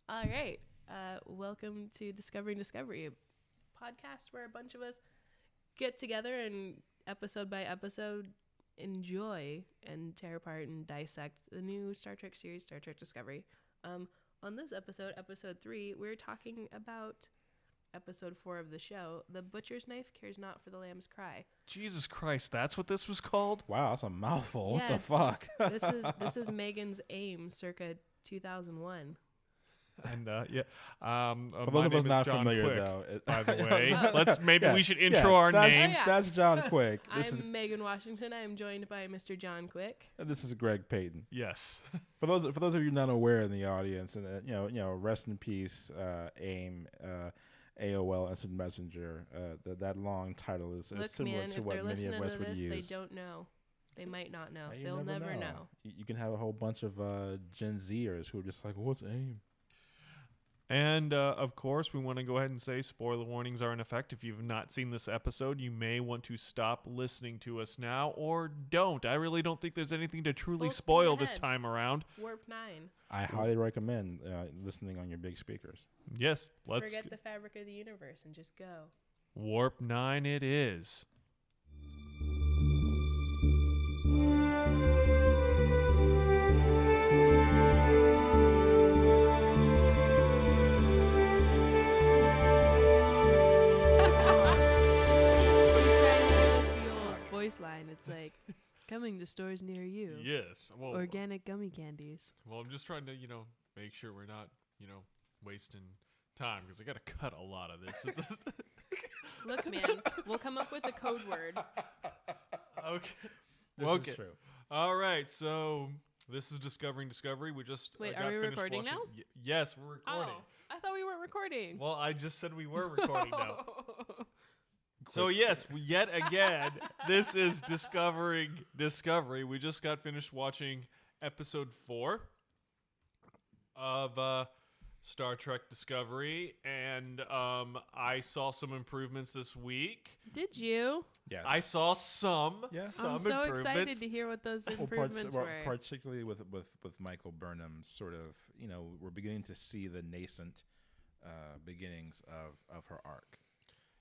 All right. Welcome to Discovering Discovery, a podcast where a bunch of us get together and episode by episode enjoy and tear apart and dissect the new Star Trek series, Star Trek Discovery. On this episode, episode 3, we're talking about episode 4 of the show, The Butcher's Knife Cares Not for the Lamb's Cry. Jesus Christ, that's what this was called? Wow, that's a mouthful. Yeah, what the fuck? This is Megan's Aim circa 2001. And For those of us not John familiar, Quick, though, by the way, we should Yeah, intro our that's, names. Oh, yeah. That's John Quick. I'm Megan Washington. I am joined by Mr. John Quick. This is Greg Payton. Yes. For those of you not aware in the audience, and rest in peace, AIM, AOL Instant Messenger. That long title is Look, similar man, to if what they're many listening of us to would this, use. they don't know. They might not know. You They'll never know. You can have a whole bunch of Gen Zers who are just like, "What's AIM?" And, of course, we want to go ahead and say spoiler warnings are in effect. If you've not seen this episode, you may want to stop listening to us now or don't. I really don't think there's anything to truly Full speed spoil this ahead. time around. Warp 9. I highly recommend listening on your big speakers. Yes, let's... Forget the fabric of the universe and just go. Warp 9 it is. Voice line. It's like coming to stores near you. Yes. Well, Organic gummy candies. Well, I'm just trying to, make sure we're not, wasting time because I got to cut a lot of this. Look, man, we'll come up with a code word. Okay. This is true. All right. So this is Discovering Discovery. We just Wait, got are we finished recording watching- now? Yes, we're recording. Oh, I thought we weren't recording. Well, I just said we were recording now. So yes, yet again, this is Discovering Discovery. We just got finished watching episode 4 of Star Trek Discovery, and I saw some improvements this week. Did you? Yes. I saw some Yeah. some I'm so improvements. excited to hear what those improvements were. Particularly with Michael Burnham, sort of, we're beginning to see the nascent beginnings of her arc.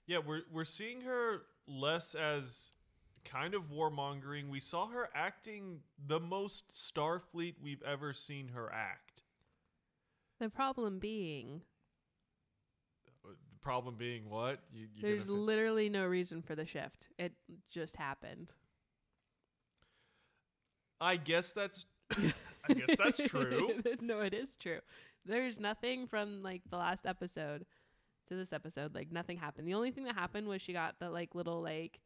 Yeah, we're seeing her less as kind of warmongering. We saw her acting the most Starfleet we've ever seen her act. The problem being, The problem being what? there's literally no reason for the shift. It just happened. I guess that's true. No, it is true. There's nothing from like the last episode to this episode. Like nothing happened. The only thing that happened was she got the like little like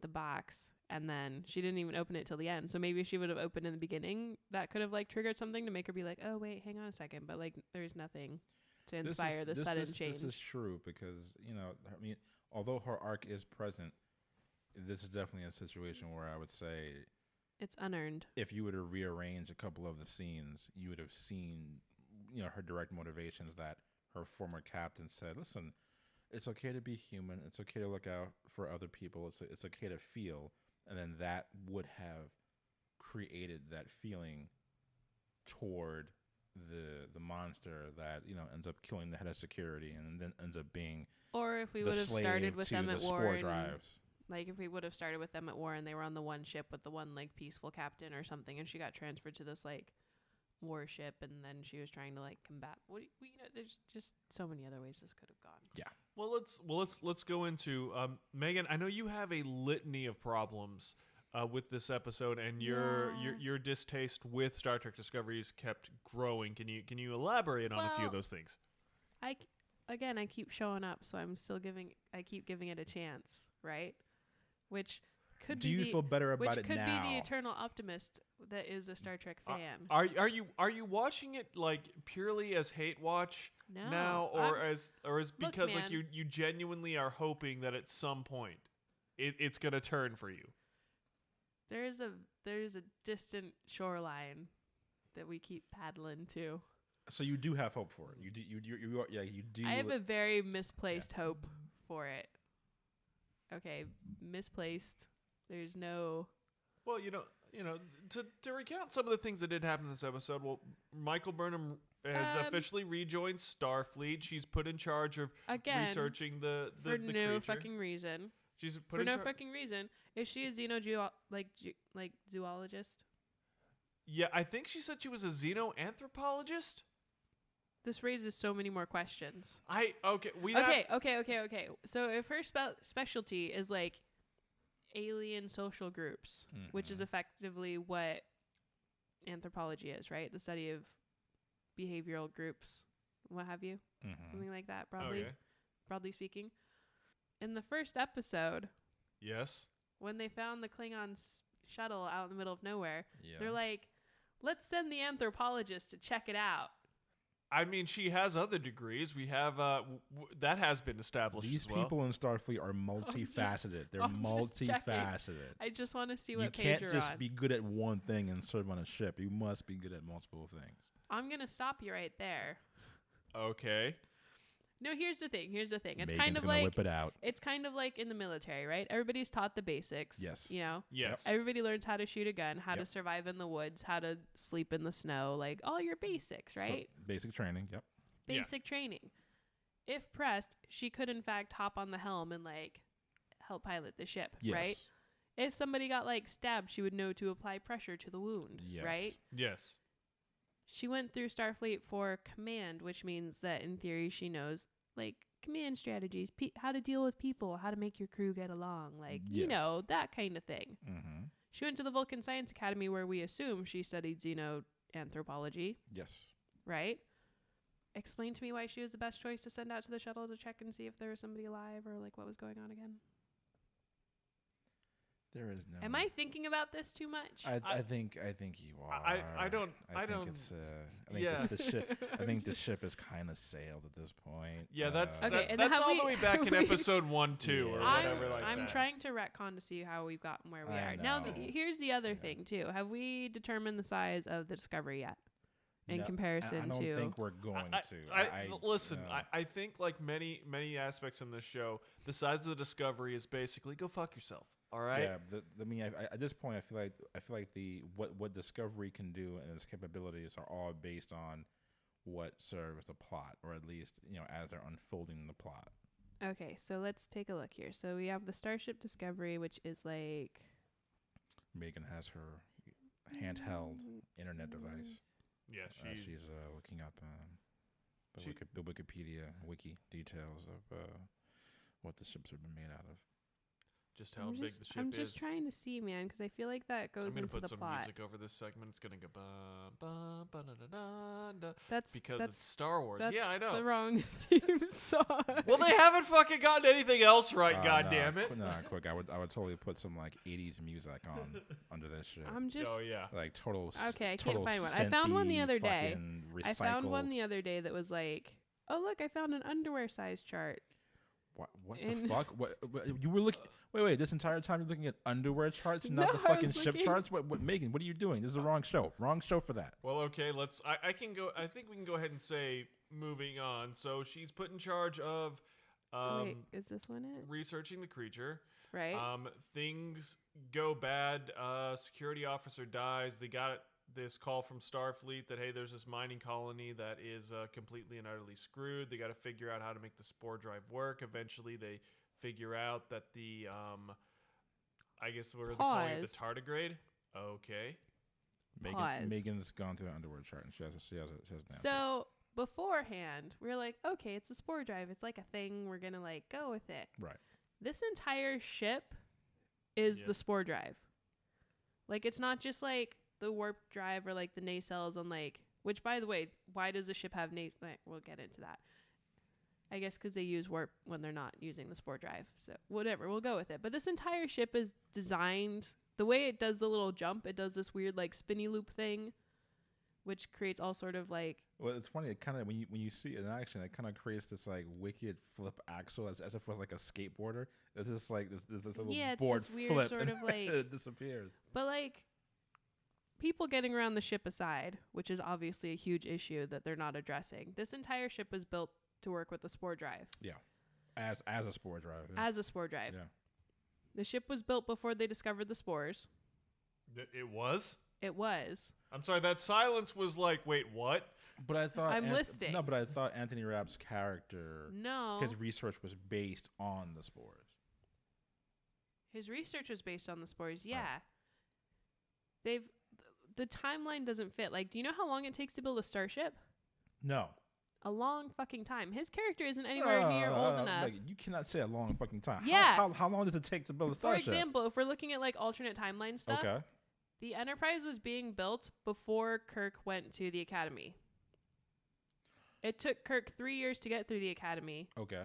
the box, and then she didn't even open it till the end. So maybe if she would have opened in the beginning, that could have like triggered something to make her be like, oh wait, hang on a second. But like there's nothing to inspire the sudden change. This is true because, although her arc is present, this is definitely a situation where I would say It's unearned. if you were to rearrange a couple of the scenes, you would have seen, her direct motivations that her former captain said, listen, it's okay to be human. It's okay to look out for other people. It's okay to feel. And then that would have created that feeling toward the monster that, ends up killing the head of security and then ends up being Or if we the would have slave started with to them the at spore war. And, drives. like if we would have started with them at war and they were on the one ship with the one like peaceful captain or something, and she got transferred to this like warship, and then she was trying to like combat. There's just so many other ways this could have gone. Yeah. Well, let's go into Megan. I know you have a litany of problems with this episode, and your distaste with Star Trek Discovery has kept growing. Can you elaborate on a few of those things? I keep showing up, so I keep giving it a chance, right? Which could Do be you feel better about which it could now? be the eternal optimist that is a Star Trek fan. Are you watching it like purely as hate watch No, now, or as Look, because like man. you genuinely are hoping that at some point it's gonna turn for you? There's a distant shoreline that we keep paddling to. So you do have hope for it. You do. I have a very misplaced hope for it. Okay, misplaced. There's no. Well, to recount some of the things that did happen in this episode. Well, Michael Burnham has officially rejoined Starfleet. She's put in charge of Again, researching the for the no creature. fucking reason. She's put For in no charge. fucking reason. Is she a like zoologist? Yeah, I think she said she was a xenoanthropologist. This raises so many more questions. Okay. So if her specialty is like alien social groups, which is effectively what anthropology is, right? The study of behavioral groups, what have you, something like that, broadly speaking. In the first episode, Yes. when they found the Klingon shuttle out in the middle of nowhere, they're like, let's send the anthropologist to check it out. I mean, she has other degrees. We have that has been established. These as well. people in Starfleet are multifaceted. They're I'm just checking. multifaceted. I just want to see You what page can't you're just on. be good at one thing and serve on a ship. You must be good at multiple things. I'm going to stop you right there. Okay. No, here's the thing. It's Megan's kind of gonna like whip it out. it's kind of like in the military, right? Everybody's taught the basics. Yes. You know, Yes. everybody learns how to shoot a gun, how to Yep. survive in the woods, how to sleep in the snow, like all your basics, right? So, basic training. Yep. Basic training. If pressed, she could in fact hop on the helm and like help pilot the ship, Yes. right? If somebody got like stabbed, she would know to apply pressure to the wound, Yes. right? Yes. She went through Starfleet for command, which means that in theory she knows like command strategies, how to deal with people, how to make your crew get along, like, you Yes. know, that kind of thing. Mm-hmm. She went to the Vulcan Science Academy where we assume she studied xenoanthropology, Yes. right? Explain to me why she was the best choice to send out to the shuttle to check and see if there was somebody alive or like what was going on again. There is no. Am I thinking about this too much? I think you are. I don't. I think it's. I think yeah. the ship. I think the ship is kind of sailed at this point. Yeah, that's Okay, and that's have all we- the way back in have we- episode 1, 2, or Yeah. whatever like I'm that. trying to retcon to see how we've gotten where we I are. Now, know. here's the other Yeah. thing too. Have we determined the size of the Discovery yet? In No, comparison I don't to think we're going to. Listen, no. I think like many aspects in this show, the size of the Discovery is basically go fuck yourself. All right. Yeah, I mean, at this point, I feel like the what Discovery can do and its capabilities are all based on what serves the plot, or at least as they're unfolding the plot. Okay, so let's take a look here. So we have the Starship Discovery, which is like Megan has her handheld internet device. Yeah, She's looking up the Wikipedia wiki details of what the ships have been made out of. just how big the ship I'm is. just trying to see, man, because I feel like that I'm goes gonna into put the some plot. music over this segment. It's gonna go ba ba ba da da da da That's because that's, it's Star Wars. that's Yeah, I know. the wrong theme song. Well, they haven't fucking gotten anything else right. God damn it! Quick! I would totally put some like '80s music on under this shit. I'm just Oh yeah. Like total. Okay, I can't total find one. I found one the synthy other day. fucking I found one recycled- the other day that was like, oh look, I found an underwear size chart. What in- the fuck? What you were looking? Wait! This entire time you're looking at underwear charts, not No, the I fucking was ship looking- charts. What, Megan? What are you doing? This is the wrong show. Wrong show for that. Well, okay. Let's. I can go. I think we can go ahead and say moving on. So she's put in charge of Wait, is this one it? researching the creature. Right. Things go bad. Security officer dies. They got this call from Starfleet that, hey, there's this mining colony that is completely and utterly screwed. They got to figure out how to make the spore drive work. Eventually, they figure out that the, I guess what are they calling it? The tardigrade? Okay. Pause. Megan's gone through the underwear chart and she has an answer. So beforehand, we were like, okay, it's a spore drive. It's like a thing. We're gonna like go with it. Right. This entire ship is Yeah. the spore drive. Like, it's not just like the warp drive or like the nacelles on like. Which, by the way, why does the ship have We'll get into that. I guess because they use warp when they're not using the spore drive. So whatever, we'll go with it. But this entire ship is designed the way it does the little jump. It does this weird like spinny loop thing, which creates all sort of like. Well, it's funny. It kind of when you see it in action, it kind of creates this like wicked flip axle as if it was like a skateboarder. It's just like this little Yeah, it's board this weird flip sort and of, like- it disappears. But like, people getting around the ship aside, which is obviously a huge issue that they're not addressing. This entire ship was built to work with the spore drive. Yeah, as a spore drive. Yeah. As a spore drive. Yeah. The ship was built before they discovered the spores. It was? It was. I'm sorry, that silence was like, wait, what? But I thought I'm listing. No, but I thought Anthony Rapp's character, No. his research was based on the spores. His research was based on the spores. Yeah. The timeline doesn't fit. Like, do you know how long it takes to build a starship? No. A long fucking time. His character isn't anywhere near old enough. Like, you cannot say a long fucking time. Yeah. How long does it take to build a For starship? example, if we're looking at like alternate timeline stuff, Okay. the Enterprise was being built before Kirk went to the Academy. It took Kirk 3 years to get through the Academy, Okay.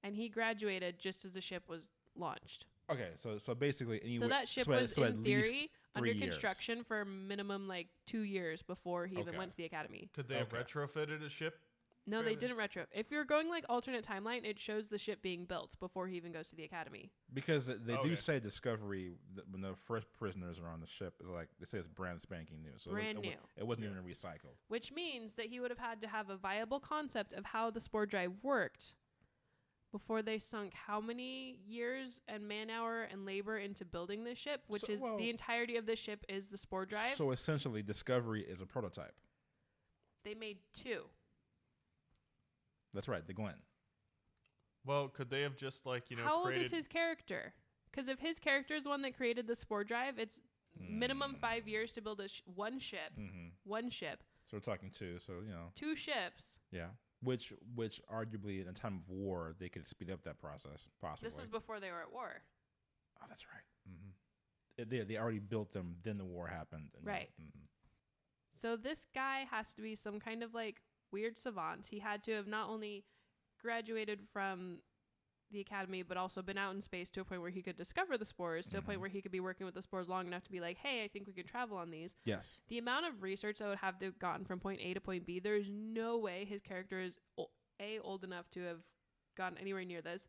and he graduated just as the ship was launched. Okay. So basically, So that ship was, so at in least theory, under 3 years. construction for minimum like 2 years before he even Okay. went to the Academy. Could they have Okay. retrofitted a ship? No, they Really? didn't retro. If you're going like alternate timeline, it shows the ship being built before he even goes to the Academy. Because they Okay. do say Discovery when the first prisoners are on the ship, is like they say it's brand spanking new. So Brand it new. It wasn't Yeah. even recycled. Which means that he would have had to have a viable concept of how the spore drive worked before they sunk how many years and man-hour and labor into building this ship, which So, is well- the entirety of this ship is the spore drive. So essentially, Discovery is a prototype. They made 2. That's right, the Glenn. Well, could they have just like, How old created is his character? Because if his character is the one that created the spore drive, it's minimum 5 years to build one ship. Mm-hmm. One ship. So we're talking 2. So 2 ships. yeah. Which arguably in a time of war they could speed up that process possibly. This is before they were at war. Oh, that's right. Mm-hmm. They already built them. Then the war happened. And Right. mhm. So this guy has to be some kind of like weird savant. He had to have not only graduated from the Academy, but also been out in space to a point where he could discover the spores, to a point Mhm. where he could be working with the spores long enough to be like, hey, I think we can travel on these. Yes. The amount of research that would have to have gotten from point A to point B, there is no way his character is A, old enough to have gotten anywhere near this.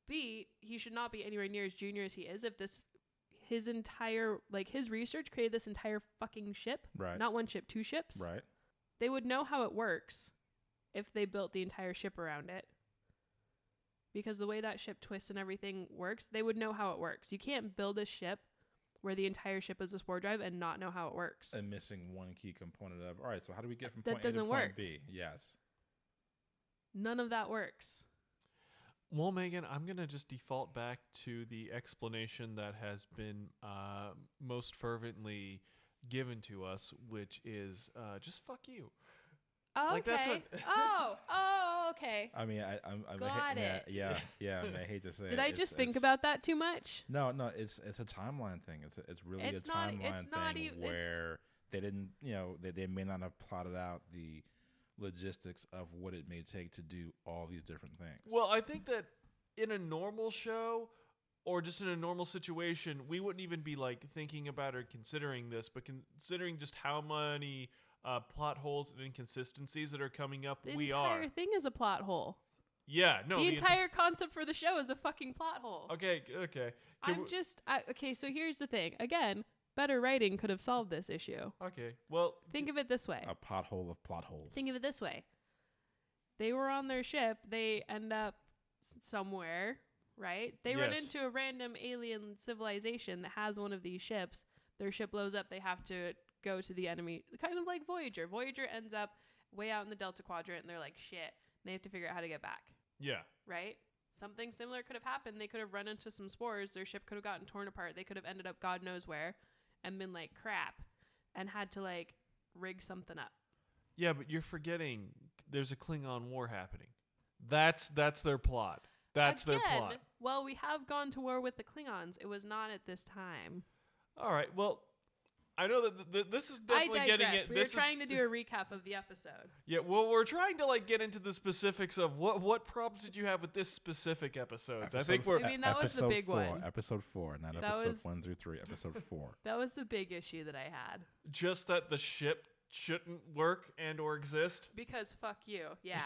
B, he should not be anywhere near as junior as he is if his entire, like his research created this entire fucking ship. Right. Not one ship, 2 ships. Right. They would know how it works if they built the entire ship around it. Because the way that ship twists and everything works, they would know how it works. You can't build a ship where the entire ship is a spore drive and not know how it works. And missing one key component of. All right. So how do we get from That point A to doesn't point work. B? Yes. None of that works. Well, Megan, I'm going to just default back to the explanation that has been most fervently given to us, which is just fuck you. Oh, Like, okay. that's what- Okay. I mean, I Got it. Yeah. I mean, I hate to say. Did it. I It's- just think it's- about that too much? No, it's a timeline thing. It's really It's a not- timeline it's not thing even- it's- where they didn't, they may not have plotted out the logistics of what it may take to do all these different things. Well, I think that in a normal show or just in a normal situation, we wouldn't even be like thinking about or considering this, but considering just how many plot holes and inconsistencies that are coming up, The we entire are. thing is a plot hole. Yeah, no. The entire concept for the show is a fucking plot hole. Okay. Okay, so here's the thing. Again, better writing could have solved this issue. Okay. Well, Think of it this way. A pothole of plot holes. Think of it this way. They were on their ship. They end up somewhere, right? They run Yes. into a random alien civilization that has one of these ships. Their ship blows up. They have to go to the enemy, kind of like Voyager. Voyager ends up way out in the Delta Quadrant, and they're like, shit. And they have to figure out how to get back, yeah. right? Something similar could have happened. They could have run into some spores. Their ship could have gotten torn apart. They could have ended up God knows where and been like crap and had to like rig something up. Yeah, but you're forgetting there's a Klingon war happening. That's their plot. That's their plot. Well, we have gone to war with the Klingons. It was not at this time. All right. Well, I know that this is I definitely digress. getting it. We were This is trying to do a recap of the episode. Yeah, well, we're trying to like get into the specifics of what problems did you have with this specific episode. I think we're I mean, that was the episode big 4, one. Episode 4, not That episode was- 1 through 3. Episode 4. That was the big issue that I had. just that the ship shouldn't work and or exist. Because fuck you. Yeah.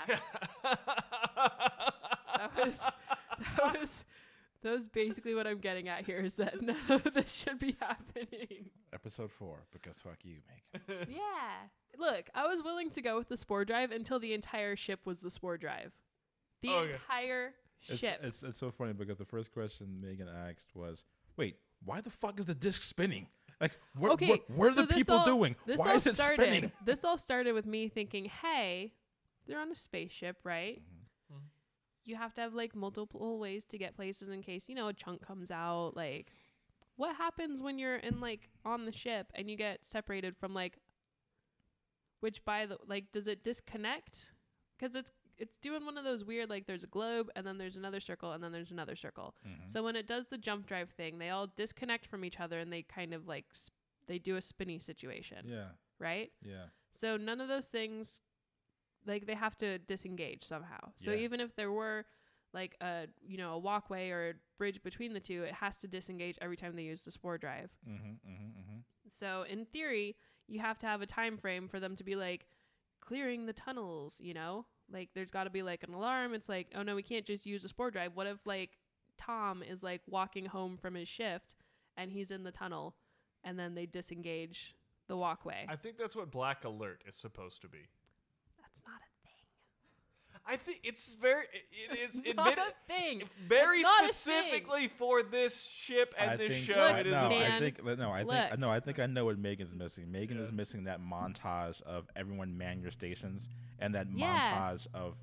That was basically what I'm getting at here is that none of this should be happening. Episode 4, because fuck you, Megan. Yeah. Look, I was willing to go with the spore drive until the entire ship was the spore drive. The Okay. entire ship. It's so funny because the first question Megan asked was, wait, why the fuck is the disc spinning? Like, what are so the people doing? Why is it spinning? This all started with me thinking, hey, they're on a spaceship, right? Mhm. You have to have like multiple ways to get places in case, you know, a chunk comes out. Like, what happens when you're in like on the ship and you get separated from like, which by the like, does it disconnect? Because it's doing one of those weird, like there's a globe and then there's another circle and then there's another circle. Mhm. So when it does the jump drive thing, they all disconnect from each other and they kind of like they do a spinny situation, Yeah. right? Yeah. So none of those things, like they have to disengage somehow. So Yeah. even if there were like a, you know, a walkway or a bridge between the two, it has to disengage every time they use the spore drive. So in theory, you have to have a time frame for them to be like clearing the tunnels, you know? Like there's got to be like an alarm. It's like, oh no, we can't just use a spore drive. What if like Tom is like walking home from his shift and he's in the tunnel and then they disengage the walkway? I think that's what Black Alert is supposed to be. That's not a thing. I think it's very. It is It's not admitted a thing. very It's not a specifically for this ship and this show. Look, it is. I think I know what Megan's missing. Megan Yeah. is missing that montage of everyone man your stations and that Yeah. montage of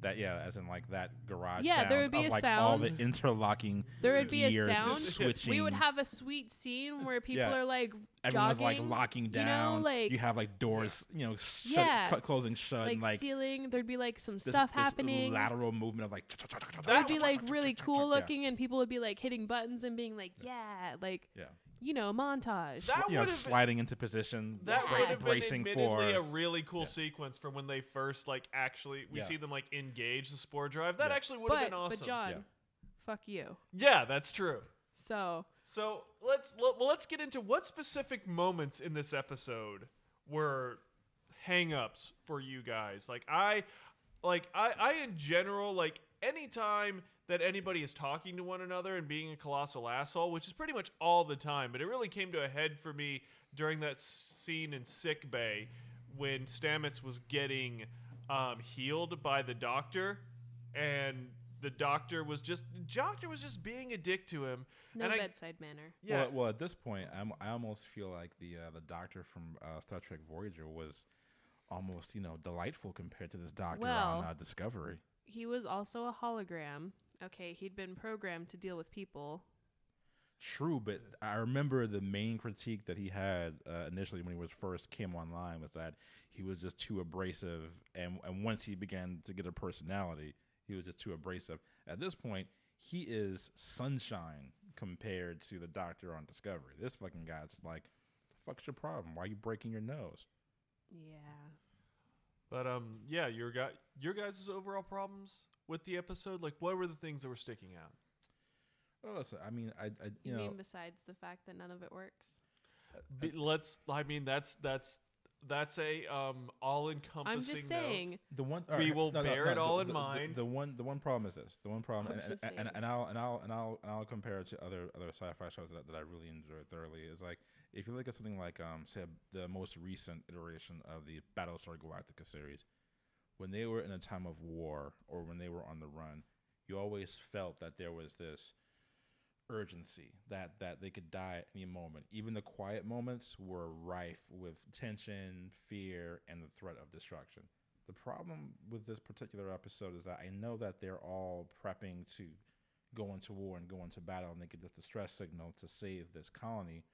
that. Yeah, as in like that garage. Yeah, sound there would be of, a like, all the sound. interlocking. There would be a gears sound. switching. We would have a sweet scene where people Yeah. are like Everyone's like jogging, locking you know, down. like- you have like doors, you know, Yeah. closing shut, like and like ceiling. There'd be like some this, stuff this happening. lateral movement of like. It would be like really cool looking, and people would be like hitting buttons and being like, yeah, like, Yeah. you know, montage. That You know, would've been- sliding into position. That Yeah. would have been bracing admittedly for a really cool Yeah. sequence for when they first like actually we Yeah. see them like engage the spore drive. That Yeah. actually would have but been awesome. but John, Yeah. fuck you. Yeah, that's true. So So let's get into what specific moments in this episode were hang-ups for you guys. Like I in general, like anytime that anybody is talking to one another and being a colossal asshole, which is pretty much all the time, but it really came to a head for me during that scene in sick bay when Stamets was getting healed by the doctor, and the doctor was just being a dick to him. no And I- bedside manner. Yeah. Well, at this point, I almost feel like the doctor from Star Trek Voyager was almost delightful compared to this doctor Well- on Discovery. He was also a hologram. Okay, he'd been programmed to deal with people. True, but I remember the main critique that he had initially when he was first came online was that he was just too abrasive, and once he began to get a personality, he was just too abrasive. At this point, he is sunshine compared to the doctor on Discovery. This fucking guy's just like, the fuck's your problem? Why are you breaking your nose? Yeah. But yeah, your guys' overall problems with the episode, like what were the things that were sticking out? Well, listen, I mean, I You you know, mean besides the fact that none of it works? That's a all-encompassing I'm just saying. note. the one We will bear it all in the- mind. The one problem is this. The one problem, I'm just saying. and I'll compare it to other sci-fi shows that I really enjoy thoroughly. Is like if you look at something like say the most recent iteration of the Battlestar Galactica series, when they were in a time of war or when they were on the run, you always felt that there was this urgency that they could die at any moment. Even the quiet moments were rife with tension, fear, and the threat of destruction. The problem with this particular episode is that I know that they're all prepping to go into war and go into battle, and they get this distress signal to save this colony,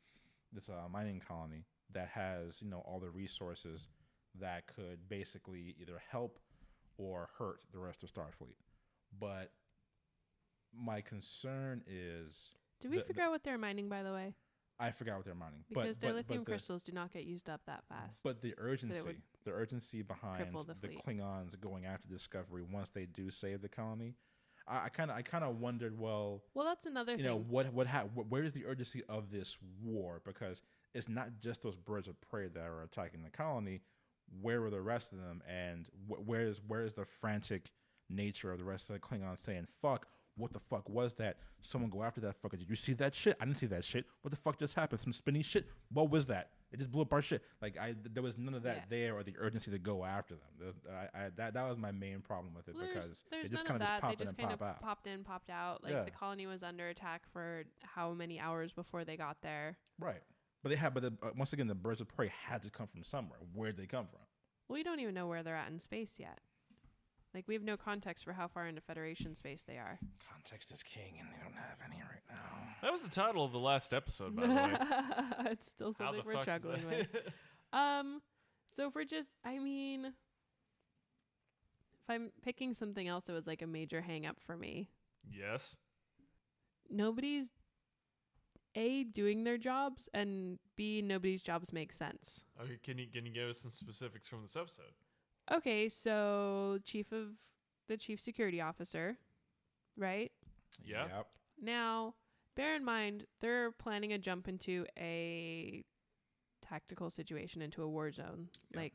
this mining colony that has all the resources that could basically either help or hurt the rest of Starfleet. But my concern is Did we figure out what they're mining, by the way? I forgot what they're mining, Because their but lithium the, crystals do not get used up that fast. But the urgency, would behind cripple the the fleet. Klingons going after Discovery once they do save the colony, I kind of wondered, well, well, that's another thing. where is the urgency of this war? Because it's not just those birds of prey that are attacking the colony. Where were the rest of them? And where is the frantic nature of the rest of the Klingons saying, fuck, what the fuck was that? Someone go after that fucker. Did you see that shit? I didn't see that shit. What the fuck just happened? Some spinny shit? What was that? It just blew up our shit. Like there was none of that Yeah. there, or the urgency to go after them. That was my main problem with it, Well, because there's they just none kind of of that. just pop They in just and kind of pop out. popped in, popped out. Like Yeah. the colony was under attack for how many hours before they got there. Right. But once again, the birds of prey had to come from somewhere. Where'd they come from? We don't even know where they're at in space yet. Like, we have no context for how far into Federation space they are. Context is king, and they don't have any right now. That was the title of the last episode, by the way. It's still How something the we're fuck struggling is with. that? So if we're just, I mean, if I'm picking something else that was like a major hang up for me, Yes. nobody's A, doing their jobs, and B, nobody's jobs make sense. Okay, can you give us some specifics from this episode? Okay, so the chief security officer, right? Yeah. Yep. Now, bear in mind, they're planning a jump into a tactical situation, into a war zone. Yeah. Like,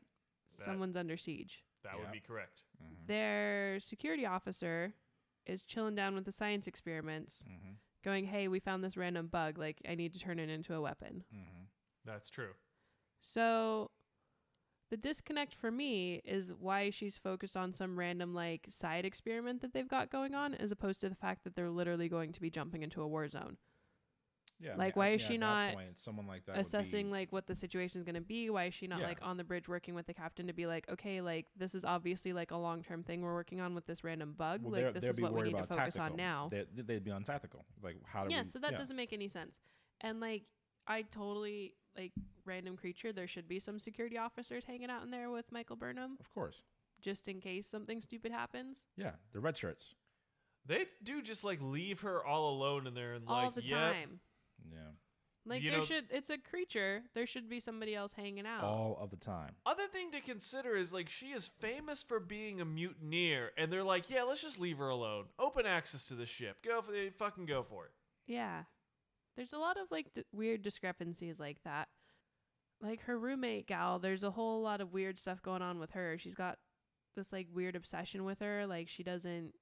That- someone's under siege. That would Yep. be correct. Mm-hmm. Their security officer is chilling down with the science experiments, Mm-hmm. going, hey, we found this random bug. Like, I need to turn it into a weapon. Mm-hmm. That's true. So the disconnect for me is why she's focused on some random like side experiment that they've got going on, as opposed to the fact that they're literally going to be jumping into a war zone. Yeah. Like, why is she at that not point, someone like that Assessing would be, like what the situation is going to be. Why is she not Yeah. like on the bridge working with the captain to be like, okay, like this is obviously like a long-term thing we're working on with this random bug. well, like they're- this they'd is be what we worried need to about focus tactical. on now. They'd be on tactical. Like, how do Yeah, we? so that doesn't make any sense. And like, I totally like random creature. There should be some security officers hanging out in there with Michael Burnham, Of course. just in case something stupid happens. Yeah, the red shirts. They do just like leave her all alone in there and All like, the yep. time. Yeah, Like You there know- should, it's a creature. There should be somebody else hanging out. all of the time. Other thing to consider is like she is famous for being a mutineer, and they're like, yeah, let's just leave her alone. Open access to the ship. Fucking go for it. Yeah. There's a lot of like weird discrepancies like that. Like her roommate gal, there's a whole lot of weird stuff going on with her. She's got this like weird obsession with her. Like she doesn't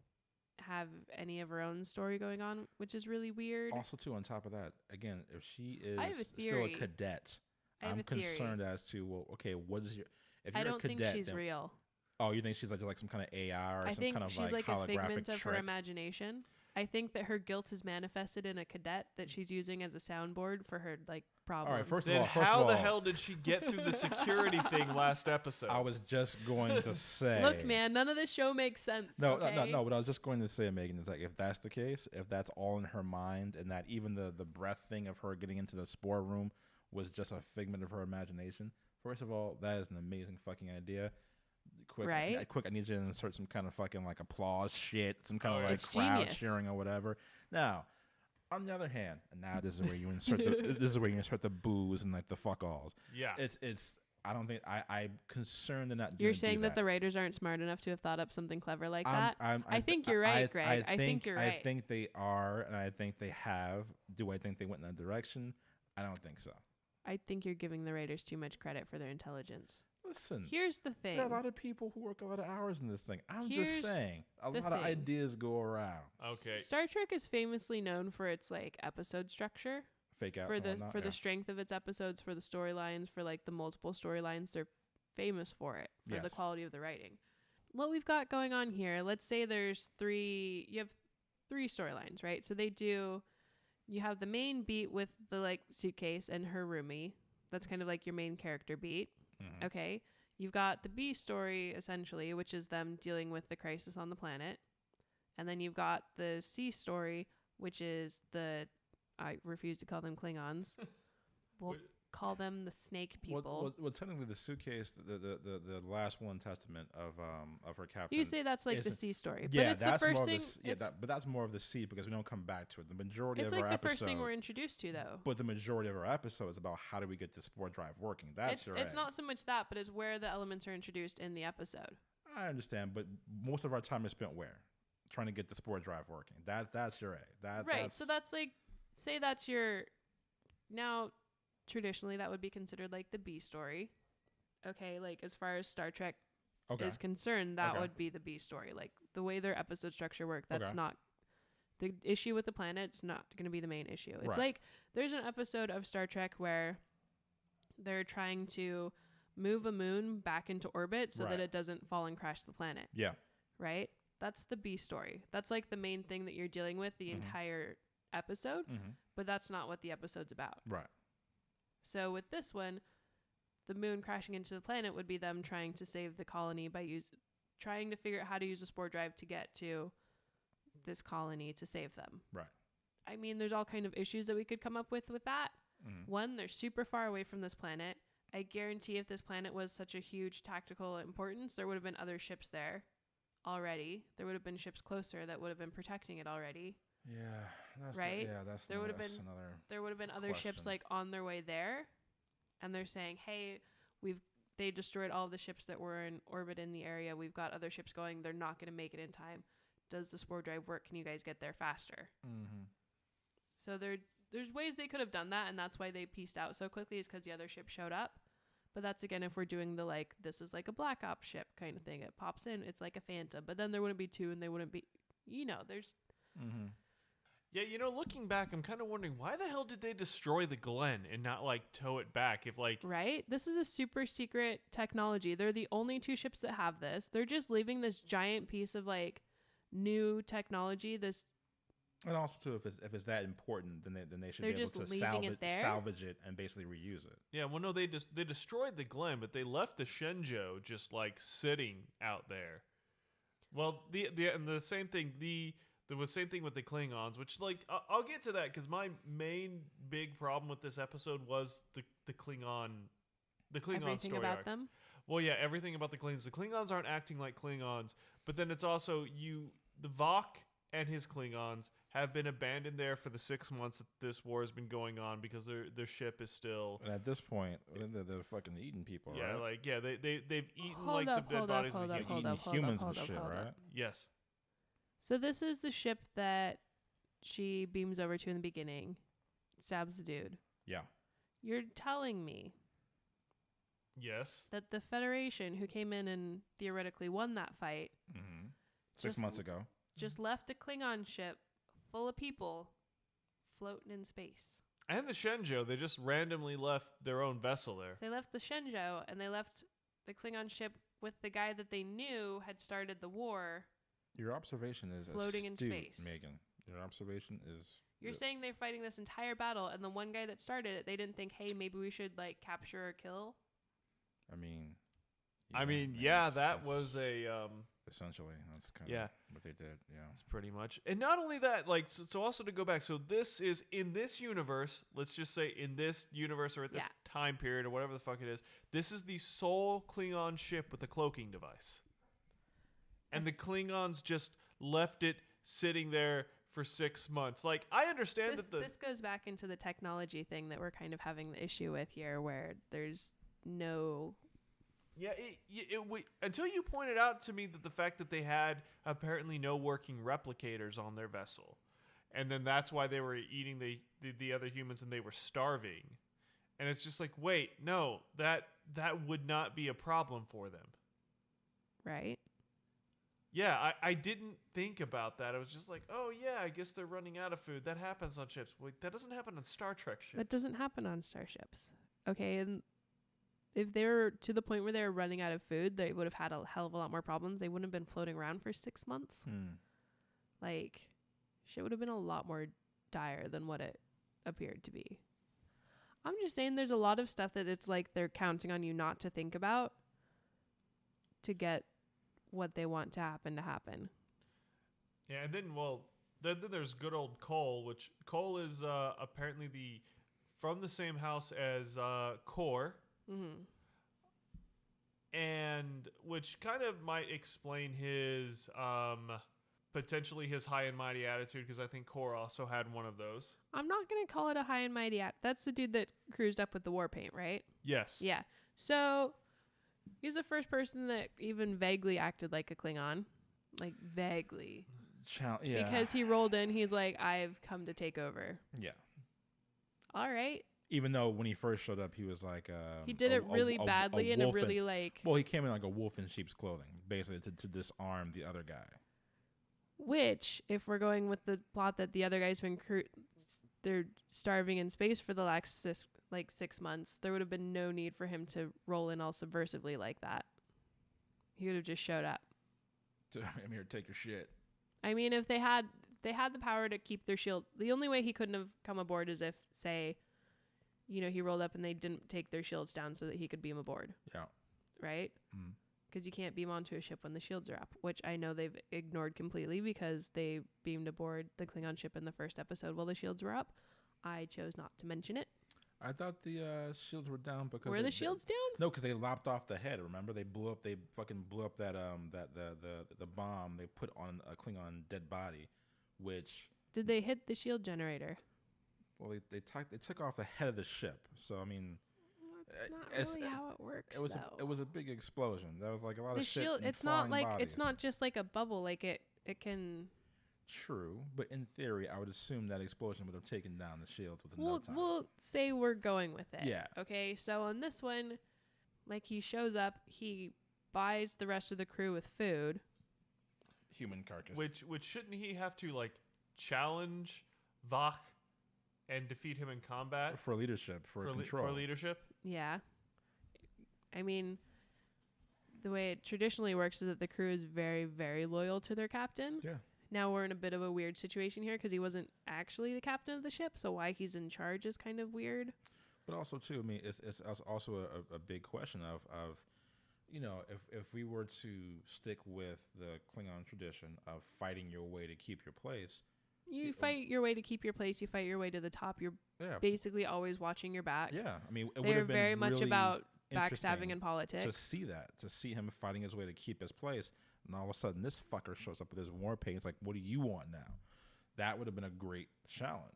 have any of her own story going on, which is really weird. Also, too, on top of that, again, if she is I have a still a theory. cadet, I have I'm a theory. concerned as to, well, okay, what is your? If I you're don't a cadet, think she's then, real. Oh, you think she's like some kind of AI or I some think kind of she's like a holographic figment of her trick? imagination. I think that her guilt is manifested in a cadet that she's using as a soundboard for her like problems. first of Then all- how the all- hell did she get through the security thing last episode? I was just going to say. Look, man, none of this show makes sense. No, okay? no. What I was just going to say, Megan, is like if that's the case, if that's all in her mind, and that even the breath thing of her getting into the spore room was just a figment of her imagination. First of all, that is an amazing fucking idea. Quick, Right? I need you to insert some kind of fucking like applause shit, some kind Oh, of yeah. like It's crowd genius. cheering or whatever. Now, on the other hand, and now this is where you insert the boos and like the fuck alls. yeah. It's. I don't think I'm concerned they're not. You're gonna do saying that the writers aren't smart enough to have thought up something clever like that? I think you're right, Greg. I think you're right. I think they are, and I think they have. Do I think they went in that direction? I don't think so. I think you're giving the writers too much credit for their intelligence. Listen, Here's the thing. there are a lot of people who work a lot of hours in this thing. I'm Here's just saying, a the lot of thing. ideas go around. Okay. Star Trek is famously known for its like episode structure, Fake out for the whatnot, for yeah. the strength of its episodes, for the storylines, for like the multiple storylines. They're famous for it, for the Yes. quality of the writing. What we've got going on here, let's say you have three storylines, right? So you have the main beat with the like suitcase and her roomie. That's kind of like your main character beat. Mhm. Okay. You've got the B story, essentially, which is them dealing with the crisis on the planet. And then you've got the C story, which is I refuse to call them Klingons. We'll Wait. call them the snake people. Well, technically, the suitcase, the last one testament of her captain. You say that's like the is- C story. But yeah, it's the that's first more thing. of the but that's more of the C because we don't come back to it. The majority It's of like our the episode, first thing we're introduced to, though. but the majority of our episode is about how do we get the spore drive working. That's your It's A. not so much that, but it's where the elements are introduced in the episode. I understand, but most of our time is spent where? Trying to get the spore drive working. That's your A. Right. So that's like, say that's your, now traditionally that would be considered like the B story. Okay. Like as far as Star Trek okay. is concerned, that Okay. would be the B story. Like the way their episode structure work, that's Okay. not the issue with the planet. It's not going to be the main issue. It's Right. like there's an episode of Star Trek where They're trying to move a moon back into orbit so that Right. it doesn't fall and crash the planet, Yeah. right? That's the B story. That's like the main thing that you're dealing with the Mhm. entire episode, Mm-hmm. but that's not what the episode's about. Right. So with this one, the moon crashing into the planet would be them trying to save the colony by trying to figure out how to use a spore drive to get to this colony to save them. Right. I mean, there's all kind of issues that we could come up with that. Mm-hmm. One, they're super far away from this planet. I guarantee if this planet was such a huge tactical importance, there would have been other ships there already. There would have been ships closer that would have been protecting it already. Yeah. That's Right? that's There would have that's been- another. There would have been other ships Question. like on their way there, and they're saying, "Hey, they destroyed all the ships that were in orbit in the area. We've got other ships going. They're not going to make it in time. Does the spore drive work? Can you guys get there faster?" Mm-hmm. So there's ways they could have done that, and that's why they pieced out so quickly, is because the other ship showed up. But that's, again, if we're doing the, like, this is like a Black Ops ship kind of thing. It pops in, it's like a Phantom. But then there wouldn't be two, and they wouldn't be, there's... Mm-hmm. Yeah, looking back, I'm kind of wondering why the hell did they destroy the Glen and not like tow it back? If like, Right? This is a super secret technology. They're the only two ships that have this. They're just leaving this giant piece of, like, new technology, this... And also too, if it's that important, then they should They're be able just to leaving it there? salvage it and basically reuse it. yeah, well, no, they destroyed the Glen, but they left the Shenzhou just like sitting out there. Well, the same thing there was same thing with the Klingons, which like I'll get to that because my main big problem with this episode was the Klingon Everything story about arc. them. Well, yeah, everything about the Klingons. The Klingons aren't acting like Klingons, but then it's also the Vok and his Klingons have been abandoned there for the 6 months that this war has been going on because their ship is still. And at this point, they're fucking eating people, Yeah, right? like they've eaten Hold like up, the dead hold up, bodies hold of up, the Eating hold humans. up, hold humans hold and up, shit, hold up. right? Yes. So this is the ship that she beams over to in the beginning, stabs the dude. Yeah. You're telling me Yes. that the Federation, who came in and theoretically won that fight, Mm-hmm. Just 6 months ago. just left a Klingon ship full of people floating in space. And the Shenzhou, they just randomly left their own vessel there. They left the Shenzhou and they left the Klingon ship with the guy that they knew had started the war. Your observation is Floating in astute, space. Megan. Your observation is. You're good. saying they're fighting this entire battle, and the one guy that started it, they didn't think, hey, maybe we should, like, capture or kill? I mean. Yeah, that was a essentially that's kind of Yeah. what they did. Yeah. That's pretty much. And not only that, like, so also to go back, so this is in this universe, let's just say in this universe or at this Yeah. time period or whatever the fuck it is, this is the sole Klingon ship with a cloaking device. And the Klingons just left it sitting there for 6 months. Like, I understand that This goes back into the technology thing that we're kind of having the issue with here, where there's no... Yeah, until you pointed out to me that the fact that they had apparently no working replicators on their vessel, and then that's why they were eating the other humans and they were starving, and it's just like, wait, no, that would not be a problem for them. Right? Yeah, I didn't think about that. I was just like, oh yeah, I guess they're running out of food. That happens on ships. Wait, that doesn't happen on Star Trek ships. That doesn't happen on starships. Okay, and if they were to the point where they were running out of food, they would have had a hell of a lot more problems. They wouldn't have been floating around for 6 months. Like, shit would have been a lot more dire than what it appeared to be. I'm just saying there's a lot of stuff that it's like they're counting on you not to think about to get what they want to happen. Yeah, and then then there's good old Cole, which Cole is apparently from the same house as Core, Mm-hmm. and which kind of might explain his potentially his high and mighty attitude, because I think Core also had one of those. I'm not going to call it a high and mighty act. That's the dude that cruised up with the war paint, right? Yes. Yeah. So he's the first person that even vaguely acted like a Klingon. Like, vaguely. Yeah. Because he rolled in, he's like, I've come to take over. Yeah. All right. Even though when he first showed up, he was like He did it really badly and a wolf really like... Well, he came in like a wolf in sheep's clothing, basically to disarm the other guy. Which, if we're going with the plot that the other guy's been they're starving in space for the last like 6 months, there would have been no need for him to roll in all subversively like that. He would have just showed up. I'm here to take your shit. I mean, if they had the power to keep their shield, the only way he couldn't have come aboard is if, say, you know, he rolled up and they didn't take their shields down so that he could beam aboard. Yeah. Right? Because you can't beam onto a ship when the shields are up, which I know they've ignored completely because they beamed aboard the Klingon ship in the first episode while the shields were up. I chose not to mention it. I thought the shields were down because Were the shields down? No, because they lopped off the head. Remember, they fucking blew up that the bomb they put on a Klingon dead body, which Did they hit the shield generator? well they took off the head of the ship. So I mean, That's not really how it works. it was a big explosion. There was like a lot The of shit. shield. And It's not flying like bodies. it's not just like a bubble. Like it can. True, but in theory, I would assume that explosion would have taken down the shields within no We'll time. we'll say we're going with it. Yeah. Okay. So on this one, like he shows up, he buys the rest of the crew with food. Human carcass. Which shouldn't he have to like challenge Vach and defeat him in combat for leadership, for control. for leadership? Yeah. I mean, the way it traditionally works is that the crew is very, very loyal to their captain. Yeah. Now we're in a bit of a weird situation here because he wasn't actually the captain of the ship, so why he's in charge is kind of weird. But also, too, I mean, it's also a big question of you know, if we were to stick with the Klingon tradition of fighting your way to keep your place. You fight your way to keep your place. You fight your way to the top. You're basically always watching your back. Yeah, I mean, it would They're have been very much really about interesting backstabbing in politics. to see him fighting his way to keep his place, and all of a sudden this fucker shows up with his war paint. It's like, what do you want now? That would have been a great challenge.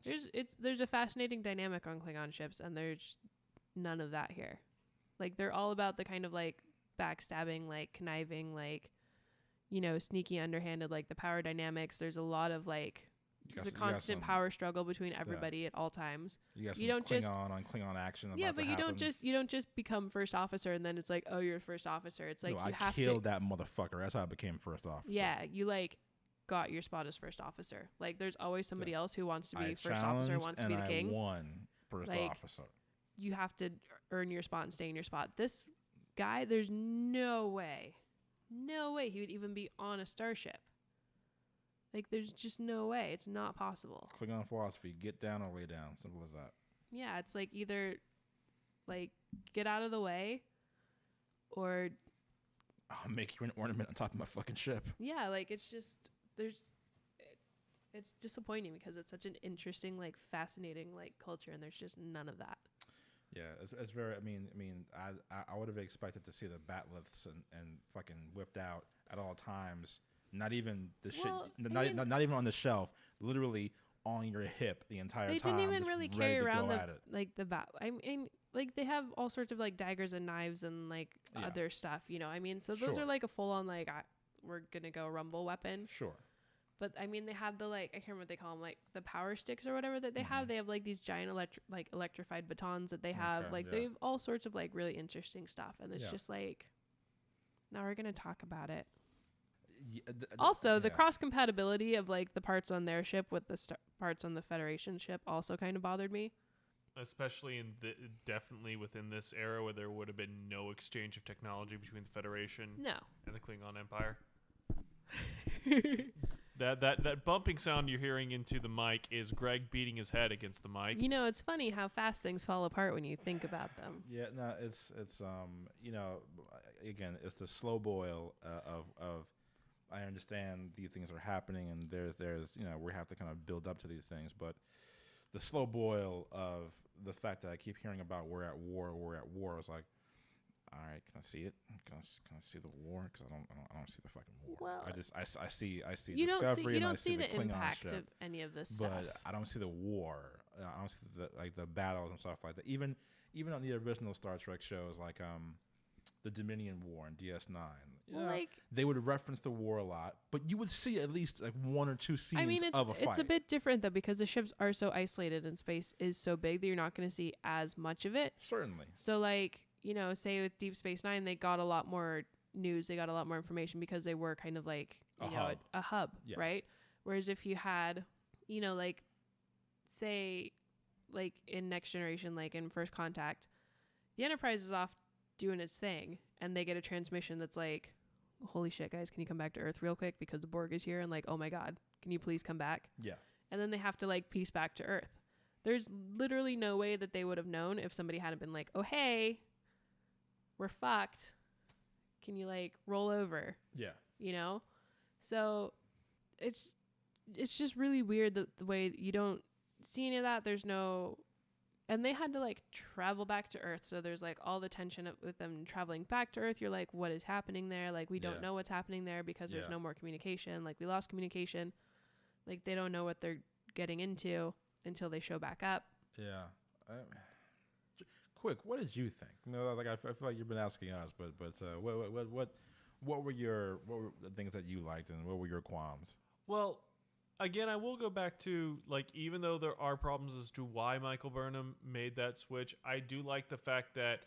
There's a fascinating dynamic on Klingon ships, and there's none of that here. Like they're all about the kind of like backstabbing, like conniving, like, you know, sneaky, underhanded, like the power dynamics. There's a lot of like there's a constant power struggle between everybody at all times. You got you some don't Klingon just on Klingon action. yeah, about but to you happen. don't just become first officer and then it's like, oh, you're first officer. It's like no, you I have killed to. that motherfucker. That's how I became first officer. Yeah, you like got your spot as first officer. Like there's always somebody else who wants to be first officer, wants to be the king. I won first Like, officer. You have to earn your spot and stay in your spot. This guy, there's no way he would even be on a starship. Like, there's just no way. It's not possible. Klingon philosophy: get down or lay down. Simple as that. Yeah, it's like either, like, get out of the way, or I'll make you an ornament on top of my fucking ship. yeah, like it's just it's disappointing because it's such an interesting, like, fascinating, like, culture, and there's just none of that. Yeah, it's very. I mean, I would have expected to see the batliths and fucking whipped out at all times. Not even the Well, shit. I mean, Not even on the shelf. Literally on your hip the entire They time. didn't even just really ready carry to around go the at it. like the bat. I mean, like they have all sorts of like daggers and knives and like Yeah. other stuff. You know, I mean, so those Sure. are like a full on like we're gonna go rumble weapon. Sure. But I mean, they have the like I can't remember what they call them, like the power sticks or whatever that they have. They have like these giant electrified batons that they have. Okay, Like yeah. they have all sorts of like really interesting stuff, and it's Yeah. just like now we're gonna talk about it. Yeah, Also, the cross compatibility of like the parts on their ship with the parts on the Federation ship also kind of bothered me. Especially definitely within this era where there would have been no exchange of technology between the Federation No. and the Klingon Empire. That bumping sound you're hearing into the mic is Greg beating his head against the mic. You know, it's funny how fast things fall apart when you think about them. Yeah, no, it's you know, again, it's the slow boil of I understand these things are happening and there's you know, we have to kind of build up to these things, but the slow boil of the fact that I keep hearing about we're at war is like, all right, can I see it? Can I see the war? Because I don't see the fucking war. Well, I see you don't Discovery see and I see the Klingon impact ship. of any of this stuff. But I don't see the war. I don't see the battles and stuff like that. Even on the original Star Trek shows, like the Dominion War in DS9. Well, Yeah, like they would reference the war a lot, but you would see at least like one or two scenes I mean, of a fight. it's a bit different though because the ships are so isolated and space is so big that you're not going to see as much of it. Certainly. So like, you know, say with Deep Space Nine, they got a lot more news, they got a lot more information because they were kind of like a hub, Yeah. right? Whereas if you had, you know, like say like in Next Generation, like in First Contact, the Enterprise is off doing its thing, and they get a transmission that's like, holy shit, guys, can you come back to Earth real quick because the Borg is here? And like, oh my God, can you please come back? Yeah. And then they have to like piece back to Earth. There's literally no way that they would have known if somebody hadn't been like, oh, hey, we're fucked. Can you like roll over? Yeah. You know? So it's just really weird the way you don't see any of that. There's no, and they had to like travel back to Earth. So there's like all the tension with them traveling back to Earth. You're like, what is happening there? Like, we don't know what's happening there because there's no more communication. Like, we lost communication. Like, they don't know what they're getting into until they show back up. Yeah. Quick, what did you think? You know, like I feel like you've been asking us, but what were the things that you liked, and what were your qualms? Well, again, I will go back to, like, even though there are problems as to why Michael Burnham made that switch, I do like the fact that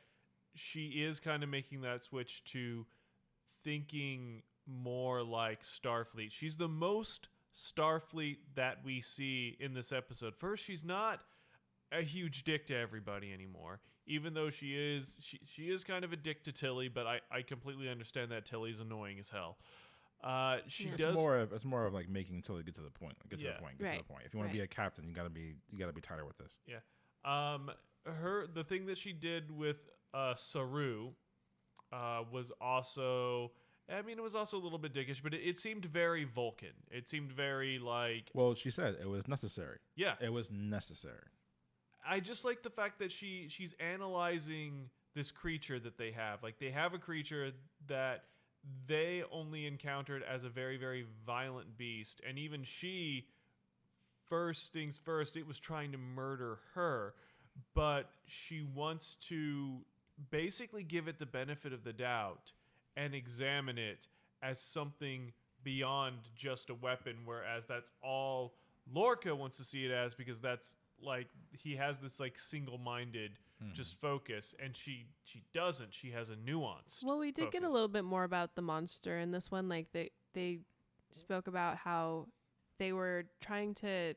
she is kind of making that switch to thinking more like Starfleet. She's the most Starfleet that we see in this episode. First, she's not a huge dick to everybody anymore, even though she is kind of a dick to Tilly, but I completely understand that Tilly's annoying as hell. It's more of like making Tilly get to the point. Get to the point. If you want to be a captain, you gotta be tighter with this. Yeah. The thing that she did with Saru was also, I mean, it was also a little bit dickish, but it seemed very Vulcan. It seemed very like... Well, she said it was necessary. Yeah. It was necessary. I just like the fact that she's analyzing this creature that they have. Like, they have a creature that they only encountered as a very, very violent beast. And even she, first things first, it was trying to murder her. But she wants to basically give it the benefit of the doubt and examine it as something beyond just a weapon, whereas that's all Lorca wants to see it as, because that's like, he has this like single-minded just focus, and she doesn't. She has a nuance. Well, we did get a little bit more about the monster in this one. Like, they spoke about how they were trying to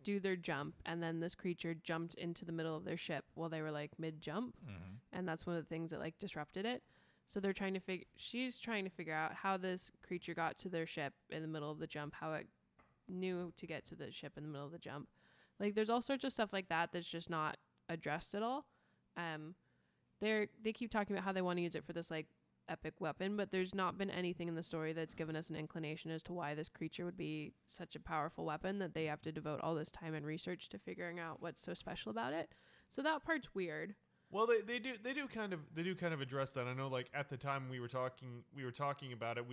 do their jump, and then this creature jumped into the middle of their ship while they were like mid-jump, and that's one of the things that like disrupted it. So they're trying to she's trying to figure out how this creature got to their ship in the middle of the jump, how it knew to get to the ship in the middle of the jump. Like, there's all sorts of stuff like that that's just not addressed at all. They keep talking about how they want to use it for this like epic weapon, but there's not been anything in the story that's given us an inclination as to why this creature would be such a powerful weapon that they have to devote all this time and research to figuring out what's so special about it. So that part's weird. Well, they do kind of address that. I know, like, at the time we were talking about it,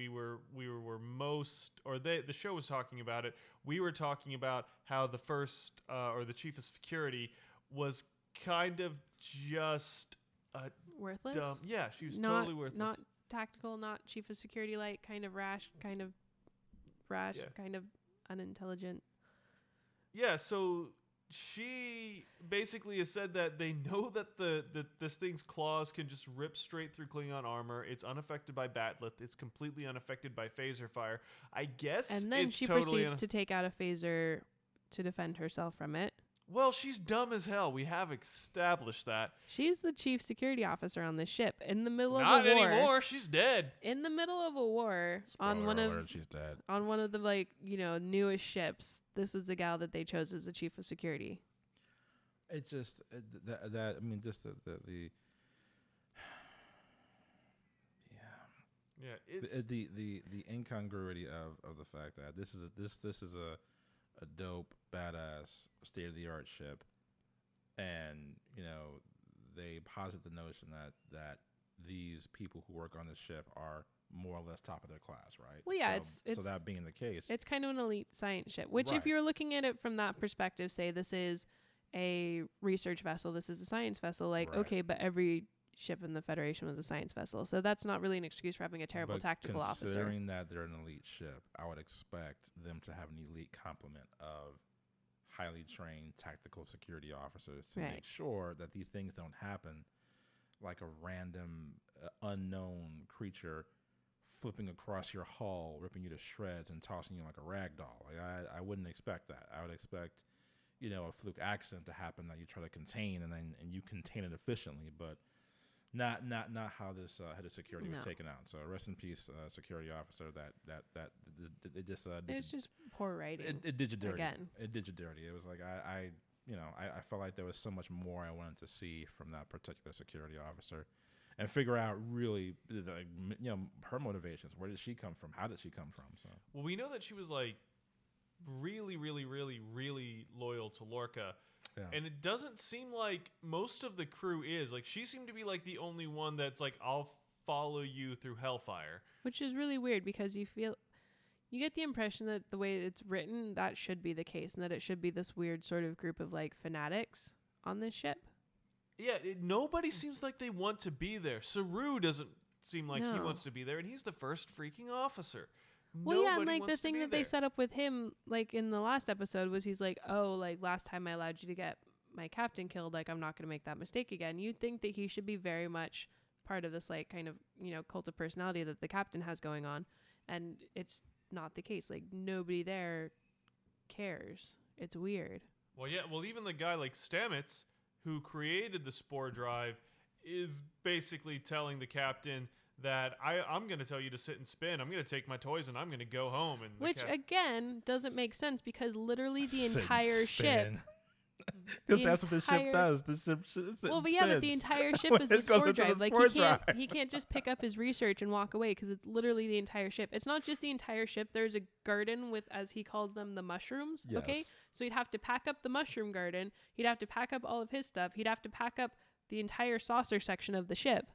the show was talking about it. We were talking about how the first or the chief of security was kind of just worthless. Dumb. Yeah, she was totally worthless. Not tactical, not chief of security light, kind of rash, kind of unintelligent. Yeah, so she basically has said that they know that this thing's claws can just rip straight through Klingon armor. It's unaffected by batleth. It's completely unaffected by phaser fire. I guess. And then she proceeds to take out a phaser to defend herself from it. Well, she's dumb as hell. We have established that. She's the chief security officer on this ship in the middle of a Not war. anymore. She's dead. In the middle of a war she's dead. On one of the like, newest ships. This is the gal that they chose as the chief of security. It's just it's the incongruity of the fact that this is a dope, badass, state of the art ship, and they posit the notion that these people who work on this ship are more or less top of their class, right? Well, yeah, so that being the case, it's kind of an elite science ship. Which, if you're looking at it from that perspective, say this is a research vessel, this is a science vessel. Like, okay, but every ship in the Federation was a science vessel, so that's not really an excuse for having a terrible tactical officer. Considering that they're an elite ship, I would expect them to have an elite complement of highly trained tactical security officers to make sure that these things don't happen, like a random unknown creature flipping across your hull, ripping you to shreds and tossing you like a rag doll. Like, I wouldn't expect that. I would expect a fluke accident to happen that you try to contain, and you contain it efficiently, but not how this head of security was taken out. So rest in peace, security officer. That it just it's just poor writing. It did you dirty again. It did you dirty. It was like I felt like there was so much more I wanted to see from that particular security officer, and figure out really her motivations. Where did she come from? How did she come from? So well, we know that she was like really, really, really, really loyal to Lorca. Yeah. And it doesn't seem like most of the crew is. Like, she seemed to be like the only one that's like, I'll follow you through Hellfire. Which is really weird because you get the impression that the way it's written, that should be the case, and that it should be this weird sort of group of like fanatics on this ship. Yeah, nobody seems like they want to be there. Saru doesn't seem like he wants to be there, and he's the first freaking officer. Well, yeah, and like the thing that they set up with him, like in the last episode, was he's like, oh, like last time I allowed you to get my captain killed, like I'm not going to make that mistake again. You'd think that he should be very much part of this like kind of, cult of personality that the captain has going on. And it's not the case. Like nobody there cares. It's weird. Well, yeah. Well, even the guy like Stamets, who created the spore drive, is basically telling the captain that I'm going to tell you to sit and spin. I'm going to take my toys and I'm going to go home. And which again doesn't make sense because literally the entire ship. Because that's what the ship does. The ship well, but yeah, but the entire ship is the spore drive. Like he can't just pick up his research and walk away because it's literally the entire ship. It's not just the entire ship. There's a garden with, as he calls them, the mushrooms. Yes. Okay, so he'd have to pack up the mushroom garden. He'd have to pack up all of his stuff. He'd have to pack up the entire saucer section of the ship.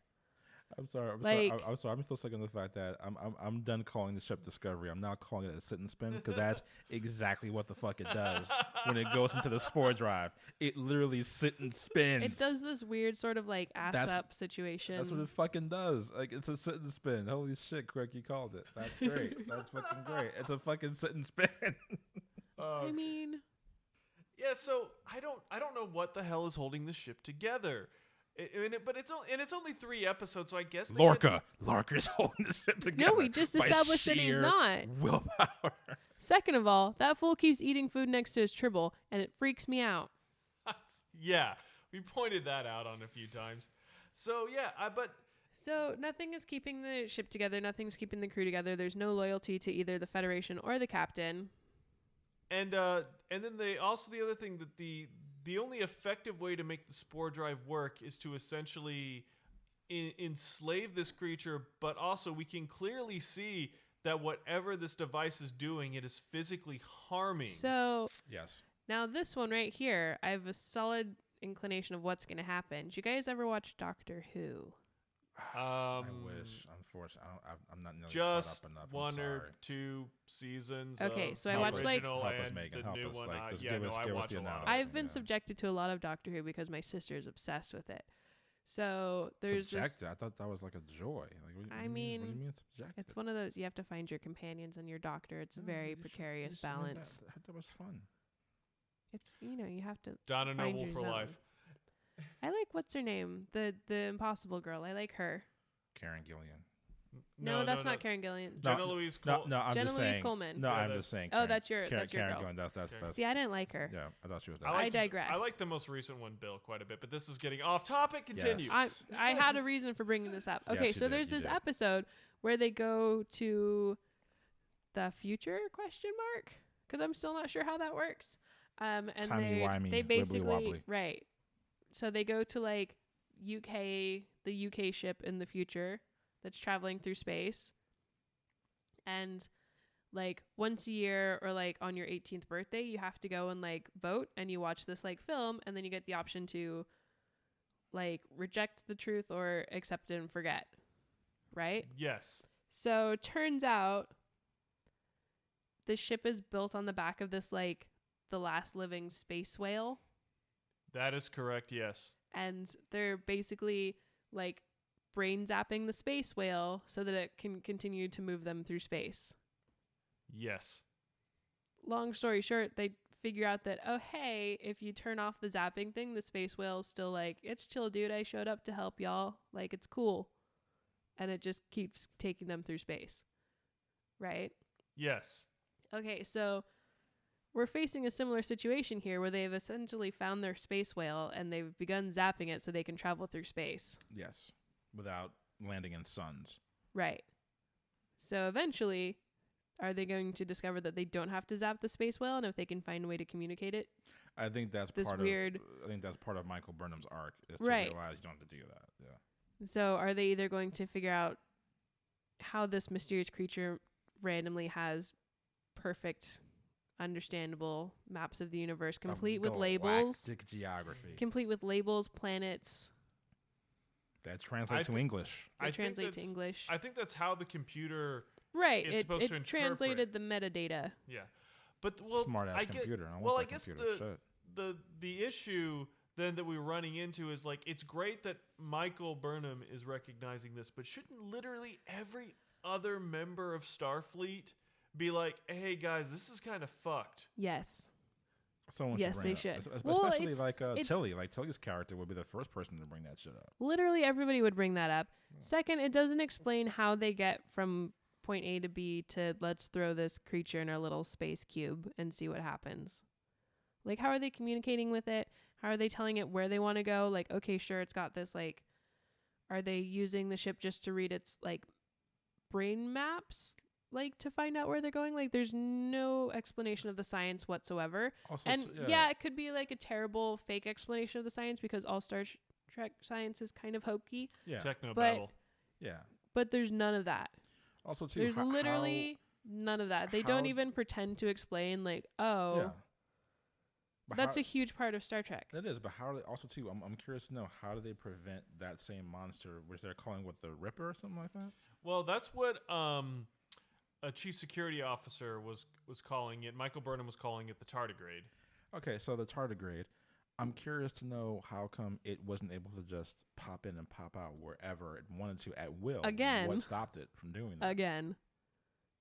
I'm sorry. I'm sorry. I'm still stuck on the fact that I'm done calling the ship Discovery. I'm now calling it a sit and spin because that's exactly what the fuck it does when it goes into the spore drive. It literally sit and spins. It does this weird sort of like up situation. That's what it fucking does. Like it's a sit and spin. Holy shit, Quick, you called it. That's great. That's fucking great. It's a fucking sit and spin. I mean, yeah. So I don't know what the hell is holding the ship together. But it's only 3 episodes, so I guess Lorca's holding the ship together. No, we just established that he's not. Willpower. Second of all, that fool keeps eating food next to his tribble, and it freaks me out. Yeah, we pointed that out on a few times. So yeah, So nothing is keeping the ship together. Nothing's keeping the crew together. There's no loyalty to either the Federation or the captain. And then the other thing that the only effective way to make the spore drive work is to essentially enslave this creature, but also we can clearly see that whatever this device is doing, it is physically harming. So yes. Now this one right here, I have a solid inclination of what's going to happen. Did you guys ever watch Doctor Who? I wish. Unfortunately, I'm not nearly just caught up enough. 1 or 2 seasons. Okay, so I watched like help us, Megan. Help us. One. Like, give us the analysis. I've been subjected to a lot of Doctor Who because my sister is obsessed with it. So there's subjected. I thought that was like a joy. Like, what do you mean subjected? It's one of those you have to find your companions and your doctor. It's a very precarious balance. That was fun. It's you have to. Donna Noble for life. I like what's her name, the Impossible Girl. I like her. Karen Gillian. No, that's not Karen Gillian. Jenna Louise Coleman. No, I'm Jenna just Louise saying. Coleman. No, I'm just saying. Oh, that's your girl. Gillian. That's. See, I didn't like her. Yeah, I thought she was. I digress. I like the most recent one, Bill, quite a bit, but this is getting off topic. Continue. Yes. I had a reason for bringing this up. Okay, so there's this episode where they go to the future ? Because I'm still not sure how that works. And they basically right. So they go to like the UK ship in the future that's traveling through space. And like once a year or like on your 18th birthday, you have to go and like vote and you watch this like film and then you get the option to like reject the truth or accept it and forget. Right? Yes. So turns out the ship is built on the back of this like the last living space whale. That is correct, yes. And they're basically like brain zapping the space whale so that it can continue to move them through space. Yes. Long story short, they figure out that, oh, hey, if you turn off the zapping thing, the space whale's still like, it's chill, dude. I showed up to help y'all. Like, it's cool. And it just keeps taking them through space. Right? Yes. Okay, so we're facing a similar situation here where they've essentially found their space whale and they've begun zapping it so they can travel through space. Yes, without landing in suns. Right. So eventually, are they going to discover that they don't have to zap the space whale, and if they can find a way to communicate it? I think that's This part weird- of. I think that's part of Michael Burnham's arc is to Right. realize you don't have to do that. Yeah. So are they either going to figure out how this mysterious creature randomly has perfect, understandable maps of the universe, complete with labels, Galactic geography. complete with labels, planets, That translates I to thi- English. that I think translate to that's- English? I think that's how the computer. Right. is It, supposed to it translated interpret. the metadata. Yeah, but well, Smart ass I get, computer. I want well, that I guess computer. Shit. the issue then that we're running into is like it's great that Michael Burnham is recognizing this, but shouldn't literally every other member of Starfleet be like, "Hey guys, this is kind of fucked." Yes. Someone Yes, should they bring it up. should. Especially Well, it's- like it's- Tilly. Like Tilly's character would be the first person to bring that shit up. Literally everybody would bring that up. Second, it doesn't explain how they get from point A to B to let's throw this creature in our little space cube and see what happens. Like, how are they communicating with it? How are they telling it where they want to go? Like, okay, sure, it's got this, like, are they using the ship just to read its, like, brain maps? Like, to find out where they're going? Like, there's no explanation of the science whatsoever. Also, And yeah, it could be like a terrible fake explanation of the science because all Star Trek science is kind of hokey, yeah, Techno But- babble. but but there's none of that. also too. There's literally none of that. They don't how- even pretend to explain like, how, oh, yeah. But that's how, a huge part of Star Trek. It is, but how do they, also too? I'm curious to know how do they prevent that same monster, which they're calling what the Ripper or something like that? Well, that's what a chief security officer was calling it. Michael Burnham was calling it the tardigrade. Okay, so the tardigrade. I'm curious to know how come it wasn't able to just pop in and pop out wherever it wanted to at will. Again. What stopped it from doing that? Again,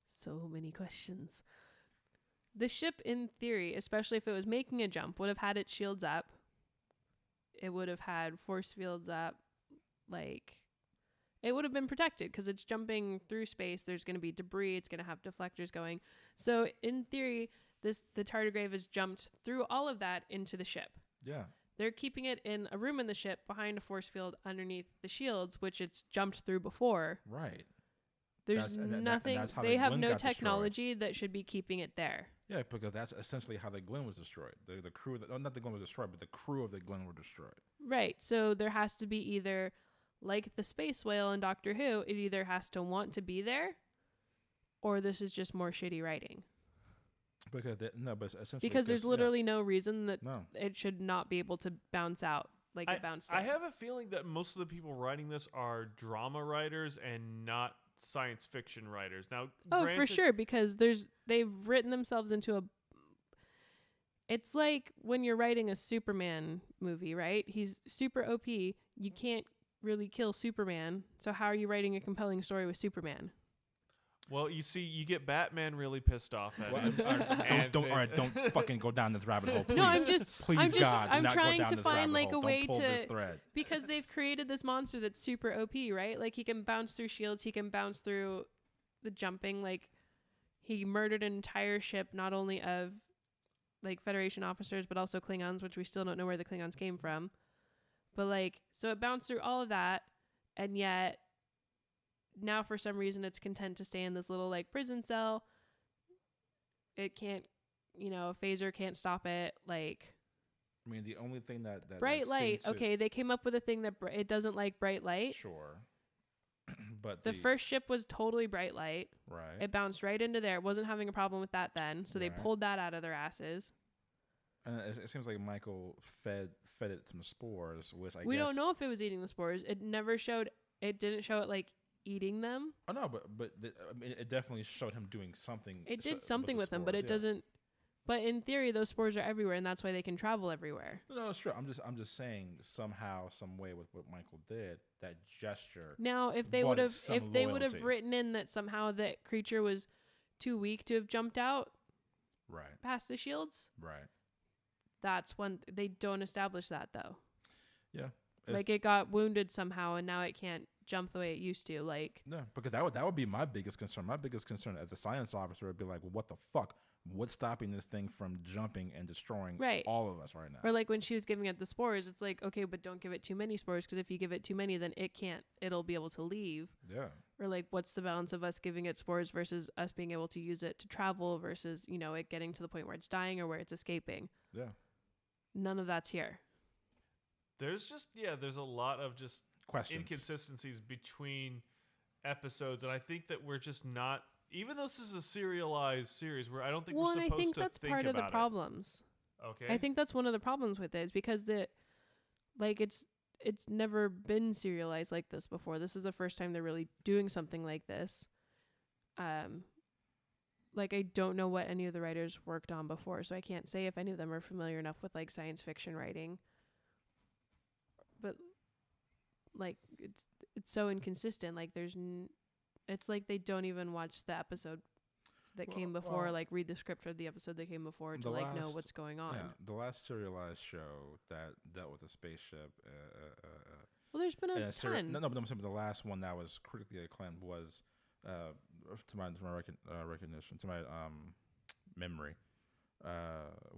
so many questions. The ship, in theory, especially if it was making a jump, would have had its shields up. It would have had force fields up. Like, it would have been protected because it's jumping through space. There's going to be debris. It's going to have deflectors going. So, in theory, the tardigrade has jumped through all of that into the ship. Yeah. They're keeping it in a room in the ship behind a force field underneath the shields, which it's jumped through before. Right. There's and nothing. that's how They the have Glen no got destroyed. technology that should be keeping it there. Yeah, because that's essentially how the Glen was destroyed. The crew, not the Glen was destroyed, but the crew of the Glen were destroyed. Right. So there has to be either, like the space whale in Doctor Who, it either has to want to be there, or this is just more shitty writing. Because but essentially Because there's yeah. literally no reason that No. it should not be able to bounce out like it bounced I out. have a feeling that most of the people writing this are drama writers and not science fiction writers. Now, Oh, for granted- sure, because they've written themselves into a. It's like when you're writing a Superman movie, right? He's super OP. You can't really kill Superman. So how are you writing a compelling story with Superman? Well, you see, you get Batman really pissed off at Well, it. And don't they- all right, don't fucking go down this rabbit hole. Please. No, I'm just- please I'm just- God, do I'm not go trying down to this find, rabbit like, hole. a way Don't pull this to- thread. Because they've created this monster that's super OP, right? Like he can bounce through shields, he can bounce through the jumping. Like he murdered an entire ship, not only of like Federation officers, but also Klingons, which we still don't know where the Klingons came from. But like, so it bounced through all of that, and yet now for some reason it's content to stay in this little like prison cell. It can't, a phaser can't stop it. Like I mean, the only thing that bright that light. seems to- Okay, they came up with a thing that it doesn't like bright light. Sure. But The first ship was totally bright light. right. It bounced right into there. It wasn't having a problem with that then, so they Right. pulled that out of their asses. And it seems like Michael fed it some spores, which I We guess don't know if it was eating the spores. It never showed. It didn't show it like eating them. Oh no, but I mean, it definitely showed him doing something. It did the something with them, but spores, it yeah. doesn't. But in theory, those spores are everywhere, and that's why they can travel everywhere. No, that's true. I'm just saying somehow, some way with what Michael did, that gesture. Now, if they But would have, it's some if they would have loyalty. written in that somehow that creature was too weak to have jumped out Right. past the shields, Right. that's when they don't establish that though. Yeah. Like it got wounded somehow, and now it can't jump the way it used to. Like, Yeah, because that would be my biggest concern. My biggest concern as a science officer would be like, well, what the fuck? What's stopping this thing from jumping and destroying Right. all of us right now? or like when she was giving it the spores, it's like, okay, but don't give it too many spores, because if you give it too many, then it'll be able to leave. Yeah. Or like, what's the balance of us giving it spores versus us being able to use it to travel versus, you know, it getting to the point where it's dying or where it's escaping. Yeah. None of that's here. There's a lot of just Questions. inconsistencies between episodes, and I think that we're just not. Even though this is a serialized series, where I don't think we're and supposed I think to that's think part of the about problems. it. Okay. I think that's one of the problems with it, is because it's never been serialized like this before. This is the first time they're really doing something like this. Like, I don't know what any of the writers worked on before, so I can't say if any of them are familiar enough with like science fiction writing. But like, it's so inconsistent. Like, it's like they don't even watch the episode that came before, like read the script of the episode that came before to like know what's going on. Yeah, the last serialized show that dealt with a spaceship. Well, there's been a ton. No, but I'm saying the last one that was critically acclaimed was, to my recognition, to my memory,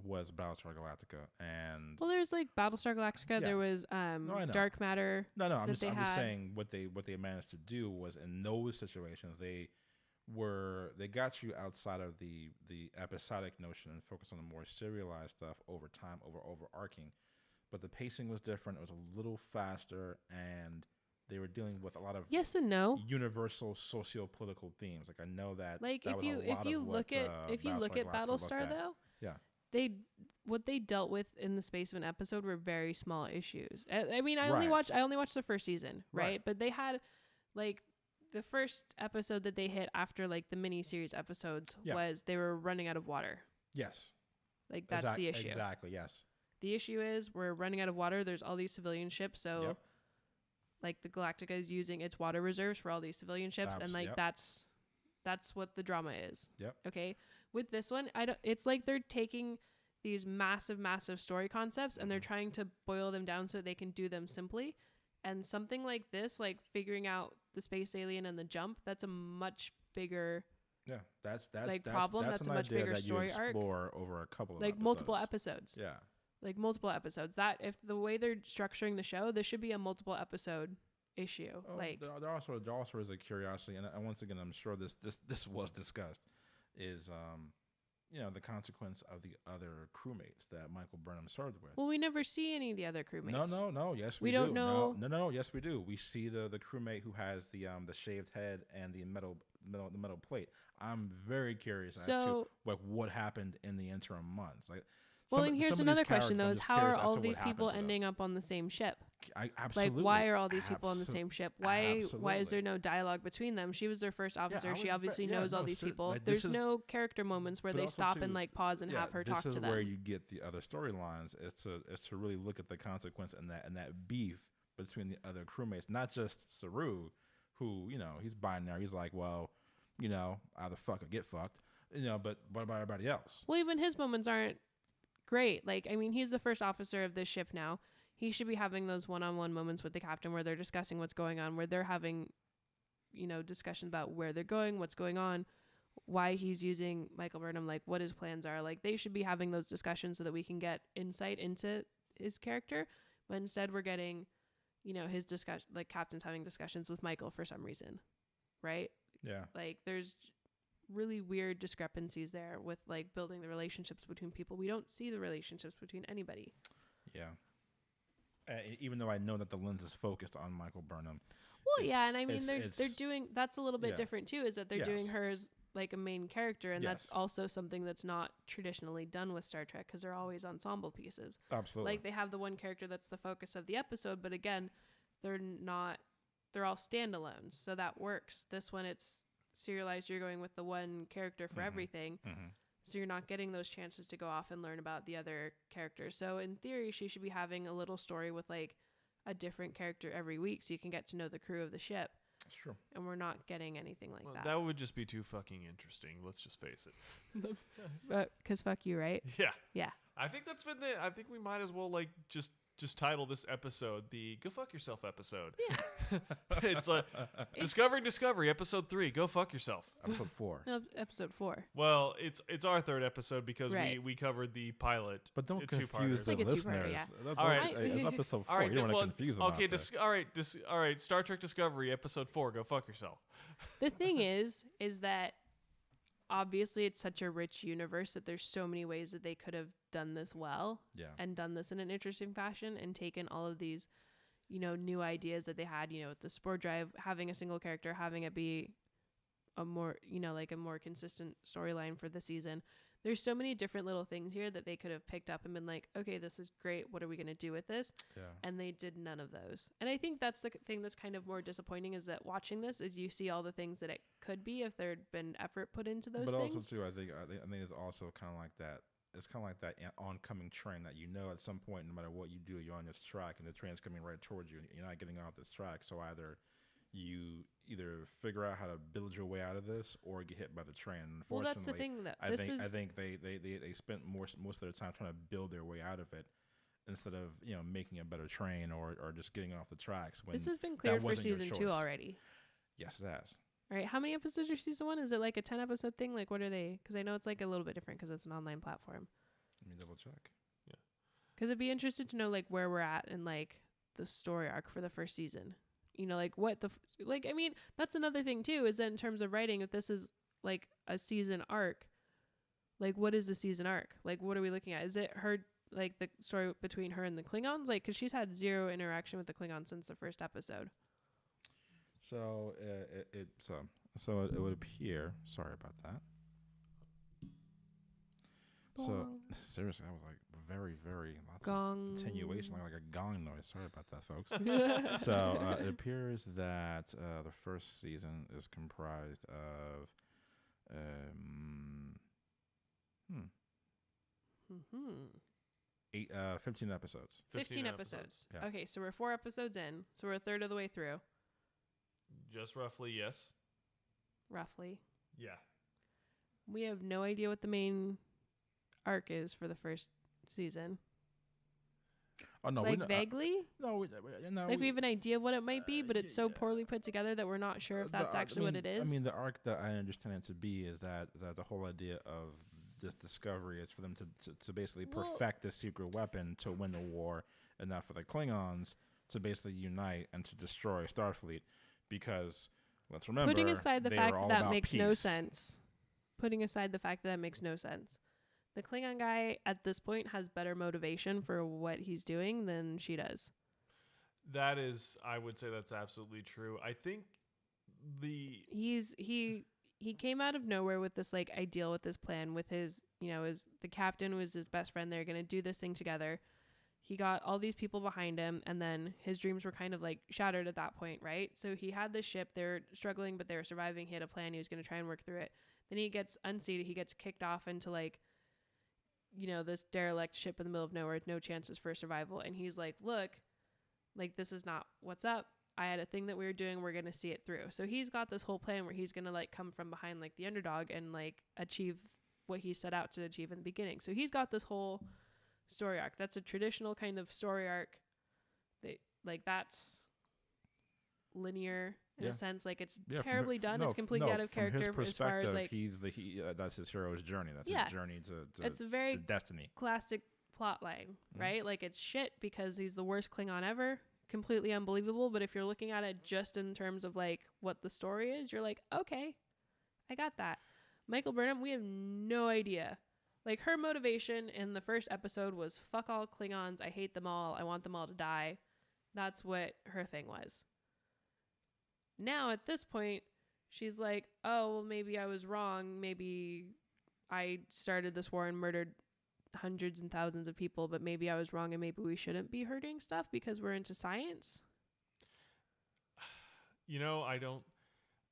was Battlestar Galactica, and Well, there's like Battlestar Galactica. Yeah. There was I know. Dark Matter. I'm that just they had. saying what they managed to do was, in those situations they got you outside of the episodic notion and focused on the more serialized stuff over time, overarching. But the pacing was different. It was a little faster, and they were dealing with a lot of Yes and no. universal socio-political themes. Like, I know that, Like, that if was you a lot if you of look what, at if you look at Galactica looked Battlestar at. though, Yeah. what they dealt with in the space of an episode were very small issues. I mean, I only Right. watched the first season, right? Right. But they had like the first episode that they hit after like the mini-series episodes Yeah. was they were running out of water. Yes. Like, that's the issue. Exactly. Yes. The issue is we're running out of water. There's all these civilian ships, so Yep. like the Galactica is using its water reserves for all these civilian ships, and like Yep. that's what the drama is. Yep. Okay. With this one, it's like they're taking these massive story concepts and they're trying to boil them down so they can do them simply. And something like this, like figuring out the space alien and the jump, that's a much bigger, Yeah. That's problem. That's a an much idea bigger that story you arc. explore over a couple of like episodes. multiple episodes. Yeah. Like multiple episodes. That if the way they're structuring the show, this should be a multiple episode issue. Oh, like there also is a curiosity, and once again, I'm sure this was discussed, is the consequence of the other crewmates that Michael Burnham served with. well, we never see any of the other crewmates. No. Yes, We do. don't know- No. Yes, we do. We see the crewmate who has the shaved head and the metal plate. I'm very curious as to what happened in the interim months. Like, Well, some- and here's some of another these question though: characters, I'm is just how are curious as all to these what people happened to them. ending up on the same ship? Absolutely. Like, why are all these people on the Absol- same ship? Why is Absolutely. there no dialogue between them? She was their first officer. I She was obviously ve- yeah, knows all no, these ser- people. like, this There's is- no character moments where but they also stop too- and like pause and have her talk to This is them. where you get the other storylines, is to really look at the consequence and that beef between the other crewmates, not just Saru, who he's binary. He's like, well, either fuck or get fucked, but what about everybody else? Well, even his moments aren't great. Like, I mean, he's the first officer of this ship now. He should be having those one-on-one moments with the captain where they're discussing what's going on, where they're having, discussions about where they're going, what's going on, why he's using Michael Burnham, like what his plans are. Like, they should be having those discussions so that we can get insight into his character. But instead we're getting, his discussion, like captain's having discussions with Michael for some reason. Right? Yeah. Like, there's really weird discrepancies there with like building the relationships between people. We don't see the relationships between anybody. Yeah. Even though I know that the lens is focused on Michael Burnham. Well, yeah, and I mean it's- they're doing that's a little bit yeah. different too. Is that they're doing Yes. her as like a main character, and that's Yes. also something that's not traditionally done with Star Trek because they're always ensemble pieces. Absolutely. Like, they have the one character that's the focus of the episode, but again, they're not. They're all standalones, so that works. This one, it's serialized. You're going with the one character for Mhm. everything. So you're not getting those chances to go off and learn about the other characters. So in theory, she should be having a little story with like a different character every week so you can get to know the crew of the ship. That's true. And we're not getting anything like Well, that. that would just be too fucking interesting. Let's just face it. Because fuck you, right? Yeah. Yeah. I think that's been I think we might as well like just just title this episode the "Go Fuck Yourself" episode. Yeah. It's like Discovering Discovery, episode 3. Go fuck yourself. Episode 4. No, episode 4. Well, it's our third episode because Right. we covered the pilot. But don't two-parters. confuse the Like a two-parter, listeners. yeah. That- All don't- right. It's episode 4. All right, you don't want well, to confuse them. okay, out there. all right. Star Trek Discovery, episode 4. Go fuck yourself. The thing is that obviously it's such a rich universe that there's so many ways that they could have done this well Yeah. and done this in an interesting fashion and taken all of these, new ideas that they had, with the spore drive, having a single character, having it be a more, like a more consistent storyline for the season. There's so many different little things here that they could have picked up and been like, okay, this is great. What are we going to do with this? Yeah. And they did none of those. And I think that's the thing that's kind of more disappointing is that watching this is you see all the things that it could be if there'd been effort put into those But things. also too, I think it's also kind of like that. It's kind of like that oncoming train that at some point, no matter what you do, you're on this track, and the train's coming right towards you, and you're not getting off this track. So you either figure out how to build your way out of this, or get hit by the train. Well, Unfortunately, that's the thing that I this think is. I think they spent most of their time trying to build their way out of it, instead of making a better train or just getting off the tracks. When This has been cleared for wasn't your season 2 choice. already. Yes, it has. All right, how many episodes are season 1? Is it like a 10 episode thing? Like, what are they? Because I know it's like a little bit different because it's an online platform. Let me double check. Because I'd be interested to know like where we're at in like the story arc for the first season. Like what I mean, that's another thing too, is that in terms of writing, if this is like a season arc, like what is the season arc? Like what are we looking at? Is it her, like the story between her and the Klingons? Like, because she's had zero interaction with the Klingons since the first episode. So it would appear. Sorry about that. So Bong. seriously, that was like very, very lots Gong. of attenuation, like a gong noise. Sorry about that, folks. So it appears that the first season is comprised of 15 episodes. 15 episodes. Yeah. Okay, so we're 4 episodes in. So we're a third of the way through, Just roughly, yes. roughly. Yeah. We have no idea what the main arc is for the first season. Oh no, Like vaguely? no, no. Like we have an idea of what it might be, but it's so poorly put together that we're not sure if that's actually what it is. I mean, the arc that I understand it to be is that the whole idea of this discovery is for them to basically perfect this secret weapon to win the war, and not for the Klingons to basically unite and to destroy Starfleet. Because let's remember, putting aside the they fact were all that about makes no peace. sense. Putting aside the fact that makes no sense. The Klingon guy at this point has better motivation for what he's doing than she does. That is, I would say that's absolutely true. I think He came out of nowhere with this like ideal, with this plan, with his, the captain was his best friend. They're going to do this thing together. He got all these people behind him, and then his dreams were kind of like shattered at that point, right? So he had this ship, they're struggling, but they were surviving. He had a plan. He was going to try and work through it. Then he gets unseated. He gets kicked off into like, this derelict ship in the middle of nowhere with no chances for survival. And he's like, look, like, this is not what's up. I had a thing that we were doing. We're going to see it through. So he's got this whole plan where he's going to like come from behind like the underdog and like achieve what he set out to achieve in the beginning. So he's got this whole story arc. That's a traditional kind of story arc. That's linear in Yeah. a sense. Like it's Yeah, terribly done. It's completely out of from his character as far as like, that's his hero's journey. That's Yeah. his journey to it's a very destiny. classic plot line, Mhm. right? Like it's shit because he's the worst Klingon ever. Completely unbelievable. But if you're looking at it just in terms of like what the story is, you're like, okay, I got that. Michael Burnham, we have no idea. Like her motivation in the first episode was fuck all Klingons. I hate them all. I want them all to die. That's what her thing was. Now at this point, she's like, oh, well, maybe I was wrong. Maybe I started this war and murdered hundreds and thousands of people, but maybe I was wrong and maybe we shouldn't be hurting stuff because we're into science.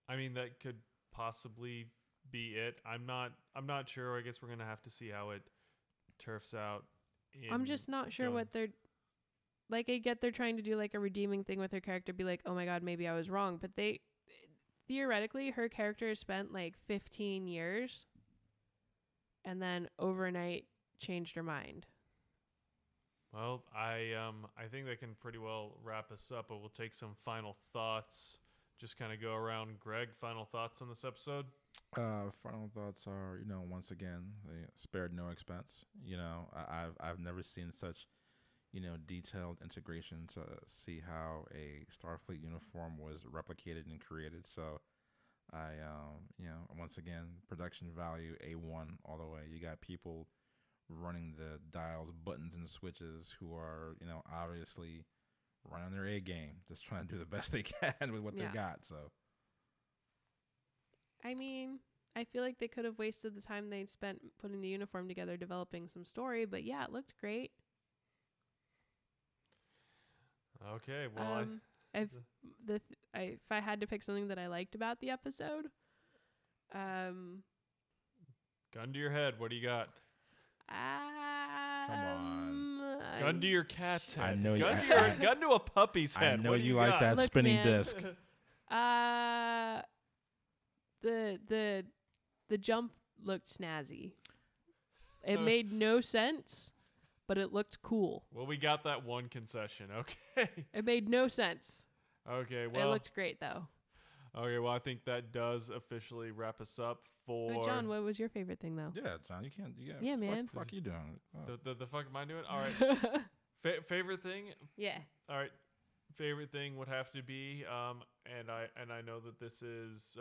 I mean, that could possibly be it. I'm not sure. I guess we're going to have to see how it turfs out. I'm just not sure what they're like. I get they're trying to do like a redeeming thing with her character, be like, oh my God, maybe I was wrong. But they theoretically, her character spent like 15 years and then overnight changed her mind. Well, I think that can pretty well wrap us up, but we'll take some final thoughts. Just kind of go around. Greg, final thoughts on this episode? Final thoughts are, once again, they spared no expense. I've never seen such, detailed integration to see how a Starfleet uniform was replicated and created. So once again, production value A1 all the way. You got people running the dials, buttons, and switches who are, obviously running their A game, just trying to do the best they can with what they got. So, I mean, I feel like they could have wasted the time they'd spent putting the uniform together, developing some story, but yeah, it looked great. Okay, well, if I had to pick something that I liked about the episode, gun to your head, what do you got? Come on. Gun to your cat's head. I know gun to a puppy's head. I know what do you like got? that Look, spinning man. disc. The jump looked snazzy. It made no sense, but it looked cool. Well, we got that one concession. Okay. It made no sense. Okay, well. It looked great though. Okay, well, I think that does officially wrap us up for. John, what was your favorite thing though? Yeah, John, you can't. Yeah, man. Fuck you doing? The fuck am I doing? All right. Favorite thing? Yeah. All right. Favorite thing would have to be, and I know that this is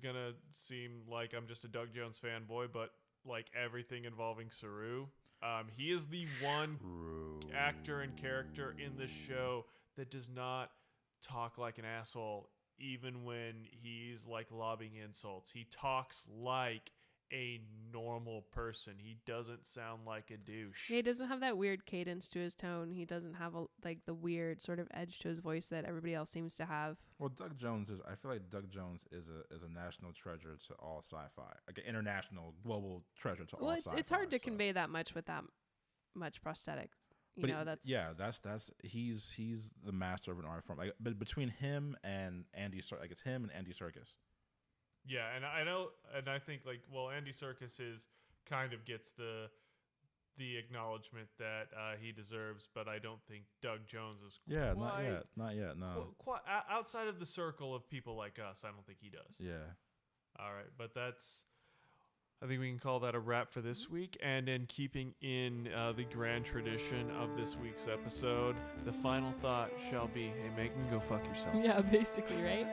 gonna seem like I'm just a Doug Jones fanboy, but like everything involving Saru, he is the one actor and character in this show that does not talk like an asshole, even when he's like lobbing insults. He talks like a normal person. He doesn't sound like a douche. He doesn't have that weird cadence to his tone. He doesn't have the weird sort of edge to his voice that everybody else seems to have. Well, Doug Jones is. I feel like Doug Jones is a national treasure to all sci-fi, like an international, global treasure to all sci-fi. It's hard to convey that much with that much prosthetic. He's the master of an art form. Like, but between him and Andy, it's him and Andy Serkis. Yeah, and I know, and I think Andy Serkis kind of gets the acknowledgement that he deserves, but I don't think Doug Jones is. Not yet. No. Quite outside of the circle of people like us, I don't think he does. Yeah. All right, but I think we can call that a wrap for this week. And in keeping in the grand tradition of this week's episode, the final thought shall be, hey, Megan, go fuck yourself. Yeah, basically, right?